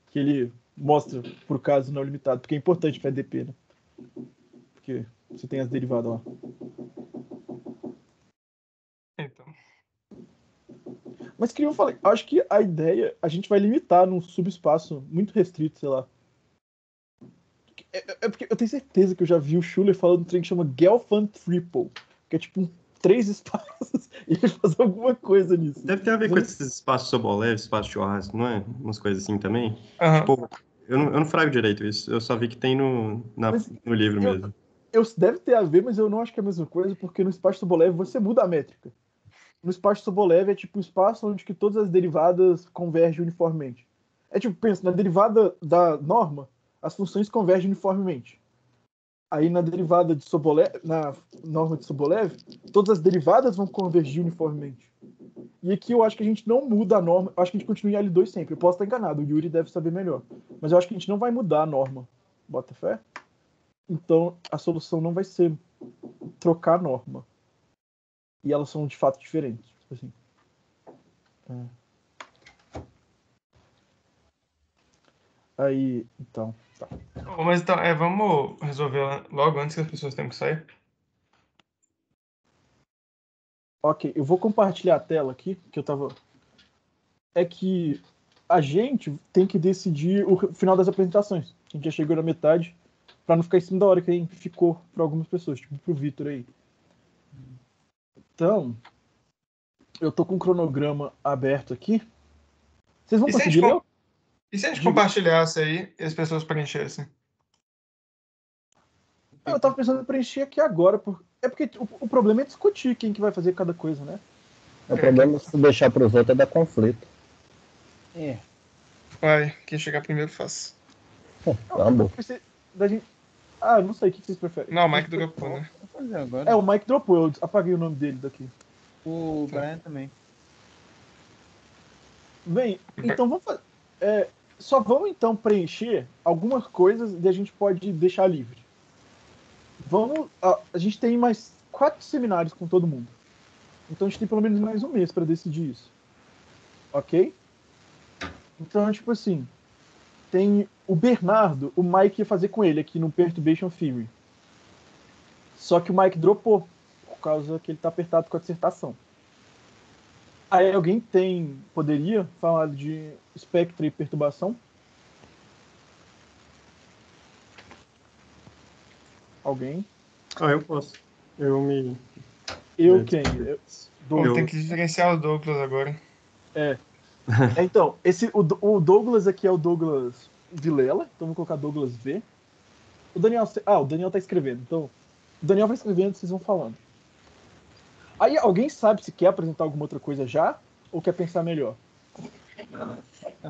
que ele mostra por caso não limitado, porque é importante para EDP, né? Porque você tem as derivadas lá. Então. Mas que eu falei, acho que a ideia, a gente vai limitar num subespaço muito restrito, sei lá. É porque eu tenho certeza que eu já vi o Schuller falando de um trem que chama Gelfand Triple, que é tipo 3 espaços e ele faz alguma coisa nisso. Deve ter a ver com esses espaços Sobolev, espaço churrasco, não é? Umas coisas assim também. Uhum. Tipo, eu não frago direito isso, eu só vi que tem no livro mesmo. Deve ter a ver, mas eu não acho que é a mesma coisa, porque no espaço Sobolev você muda a métrica. No espaço Sobolev é tipo um espaço onde que todas as derivadas convergem uniformemente. É tipo, pensa, na derivada da norma, as funções convergem uniformemente. Aí na derivada de Sobolev, na norma de Sobolev, todas as derivadas vão convergir uniformemente. E aqui eu acho que a gente não muda a norma. Eu acho que a gente continua em L2 sempre. Eu posso estar enganado, o Yuri deve saber melhor. Mas eu acho que a gente não vai mudar a norma. Bota fé? Então a solução não vai ser trocar a norma. E elas são de fato diferentes. Tipo assim. Aí, então, tá. Mas então, vamos resolver logo antes que as pessoas tenham que sair. Ok, eu vou compartilhar a tela aqui, que eu tava... É que a gente tem que decidir o final das apresentações. A gente já chegou na metade, pra não ficar em cima da hora que a gente ficou pra algumas pessoas, tipo pro Vitor aí. Então, eu tô com o cronograma aberto aqui. Vocês vão conseguir ler? E se a gente Diga. compartilhasse aí e as pessoas preenchessem? Eu tava pensando em preencher aqui agora. É porque o problema é discutir quem que vai fazer cada coisa, né? O problema é se deixar pros outros é dar conflito. Vai, quem chegar primeiro faz. Vamos. Não sei, o que vocês preferem? Não, o Mike dropou, né? Vou fazer agora. O Mike dropou, eu apaguei o nome dele daqui. O Brian também. Bem, então vamos fazer. Só vamos então preencher algumas coisas e a gente pode deixar livre. A gente tem mais 4 seminários com todo mundo. Então a gente tem pelo menos mais um mês para decidir isso. Ok? Então, tipo assim, tem o Bernardo, o Mike ia fazer com ele aqui no Perturbation Theory. Só que o Mike dropou, por causa que ele tá apertado com a dissertação. Aí alguém poderia falar de espectro e perturbação? Alguém? Eu posso. Quem? Eu tenho que diferenciar o Douglas agora. Então, o Douglas aqui é o Douglas Vilela, então vou colocar Douglas V. O Daniel tá escrevendo, então o Daniel vai escrevendo, vocês vão falando. Aí alguém sabe se quer apresentar alguma outra coisa já, ou quer pensar melhor?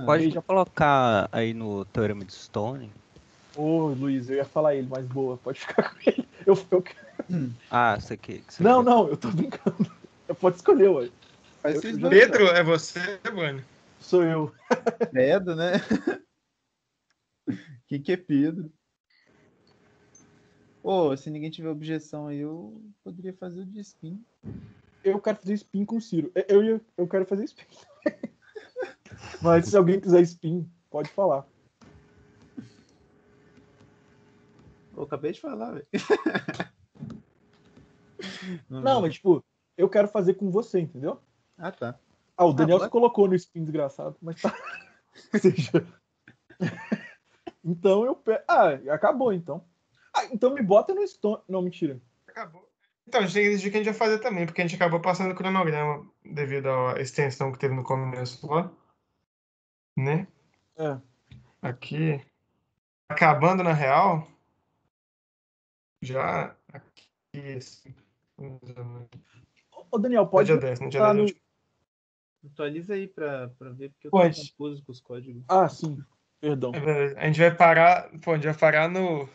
Pode colocar aí no Teorema de Stone. Luiz, eu ia falar ele, mas boa, pode ficar com ele. Você quer? Não, eu tô brincando. Pode escolher, ué. Pedro, é você, Bruno? Sou eu. Pedro, né? Quem que é Pedro? Se ninguém tiver objeção aí, eu poderia fazer o de spin. Eu quero fazer spin com o Ciro. Eu quero fazer spin. Mas se alguém quiser spin, pode falar. Eu acabei de falar, velho. Não, mas tipo, eu quero fazer com você, entendeu? Ah, tá. O Daniel se colocou no spin desgraçado, mas tá. Então eu pego. Acabou então. Então me bota no Stone. Não, mentira. Acabou. Então, a gente tem que decidir o que a gente vai fazer também, porque a gente acabou passando o cronograma devido à extensão que teve no começo lá. Né? Aqui. Acabando na real. Já aqui, assim. Daniel, pode. Dia 10, né? Dia 10 Atualiza aí pra ver, porque eu tô confuso com os códigos. Sim. Perdão. A gente vai parar. A gente vai parar no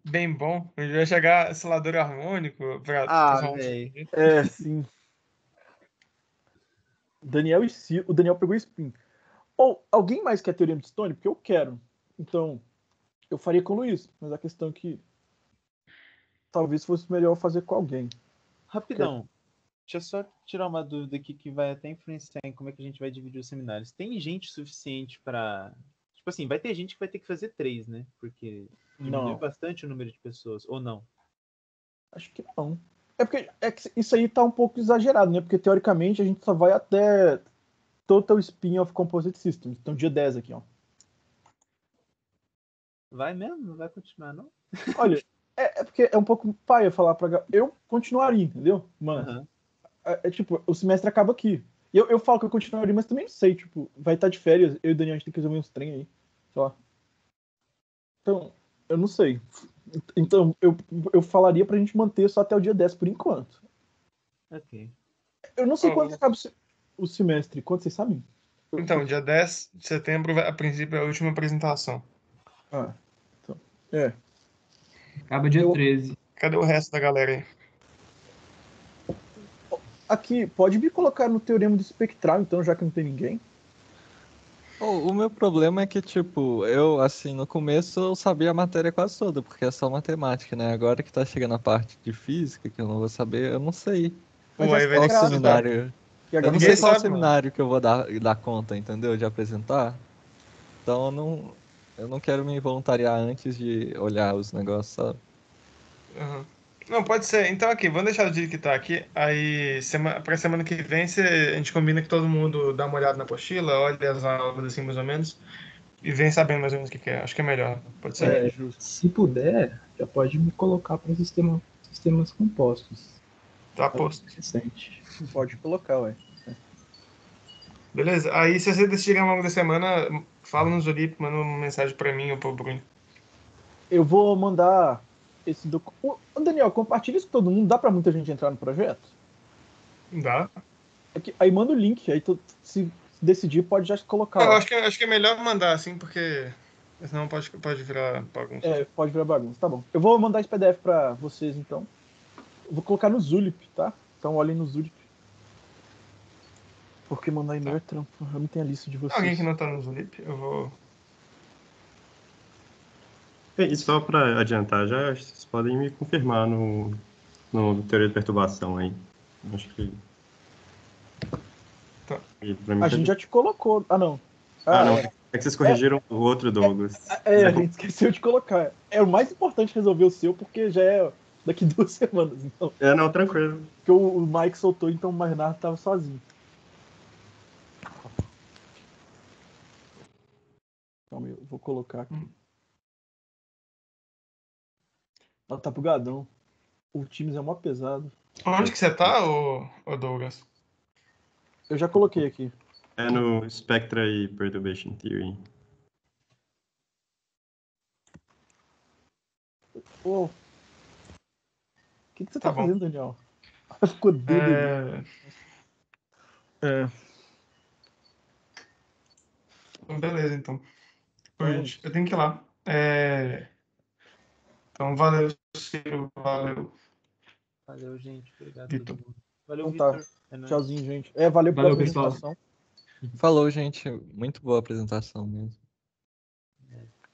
bem bom. A gente vai chegar selador harmônico pra velho. Sim. Daniel e Ciro. O Daniel pegou spin. Alguém mais quer Teorema de Stone? Porque eu quero. Então, eu faria com o Luiz. Mas a questão é que talvez fosse melhor fazer com alguém. Rapidão. Deixa eu só tirar uma dúvida aqui que vai até influenciar em como é que a gente vai dividir os seminários. Tem gente suficiente para... Tipo assim, vai ter gente que vai ter que fazer 3, né? Porque diminui bastante o número de pessoas. Ou não? Acho que não. Que isso aí tá um pouco exagerado, né? Porque teoricamente a gente só vai até Total Spin of Composite Systems. Então dia 10 aqui, ó. Vai mesmo? Não vai continuar, não? Olha, porque é um pouco paia falar pra... Eu continuaria, entendeu? Mano, tipo, o semestre acaba aqui. E eu falo que eu continuaria, mas também não sei, tipo, vai estar de férias, eu e o Daniel, a gente tem que resolver uns trem aí, sei lá. Então, eu não sei. Então, eu falaria pra gente manter só até o dia 10 por enquanto. Ok. Eu não sei quando acaba o semestre, quando vocês sabem? Então, dia 10 de setembro, a princípio, é a última apresentação. Então, Acaba dia 13. Cadê o resto da galera aí? Aqui, pode me colocar no teorema do espectral, então, já que não tem ninguém. O meu problema é que, tipo, eu, assim, no começo eu sabia a matéria quase toda, porque é só matemática, né? Agora que tá chegando a parte de física, que eu não vou saber, eu não sei Mas Pô, aí vai ter qual que estudar. seminário. E Eu agora não Ninguém sei qual sabe, seminário que eu vou dar conta, entendeu? De apresentar. Então eu não quero me voluntariar antes de olhar os negócios, sabe? Aham. Não, pode ser. Então aqui, vamos deixar o dia que tá aqui. Aí, pra semana que vem, a gente combina que todo mundo dá uma olhada na apostila, olha as aulas assim, mais ou menos, e vem sabendo mais ou menos o que que é. Acho que é melhor. Pode ser? justo. Se puder, já pode me colocar para sistemas compostos. Tá É posto. recente. Pode colocar, ué. Beleza? Aí, se você decidir ao longo da semana, fala no Zulip, manda uma mensagem pra mim ou pro Bruno. Eu vou mandar esse documento. Daniel, compartilha isso com todo mundo. Dá pra muita gente entrar no projeto? Dá? Aí manda o link. Aí tu, se decidir, pode já colocar Eu lá. acho que é melhor mandar assim, porque senão pode virar bagunça. Pode virar bagunça. Tá bom. Eu vou mandar esse PDF pra vocês, então. Eu vou colocar no Zulip, tá? Então olhem no Zulip. Porque mandar e-mail é trampo. Eu não tenho a lista de vocês. Alguém que não tá no Zulip, eu vou. E só para adiantar, já vocês podem me confirmar no teoria de perturbação aí. Acho que. Tá. E pra mim A tá gente de- já te colocou. Ah, não. não. É que vocês corrigiram o outro, Douglas. A gente esqueceu de colocar. É o mais importante resolver o seu, porque já é daqui 2 semanas. Então. Não, tranquilo. Porque o Mike soltou, então o Bernardo tava sozinho. Calma aí, eu vou colocar aqui. Ela tá bugadão. O Teams é mó pesado. Onde que você tá, ô Douglas? Eu já coloquei aqui. É no Spectra e Perturbation Theory. Pô. O que você Tá tá bom. fazendo, Daniel? Ficou doido. Beleza, então. Então, Gente, eu tenho que ir lá. Então, valeu, Ciro. Valeu, Valeu, gente. Obrigado a Vitor. todo mundo. Valeu, Então tá. Vitor. É nóis. Tchauzinho, gente. Valeu pela Valeu, pessoal. apresentação. Falou, gente. Muito boa apresentação mesmo.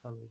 Falou.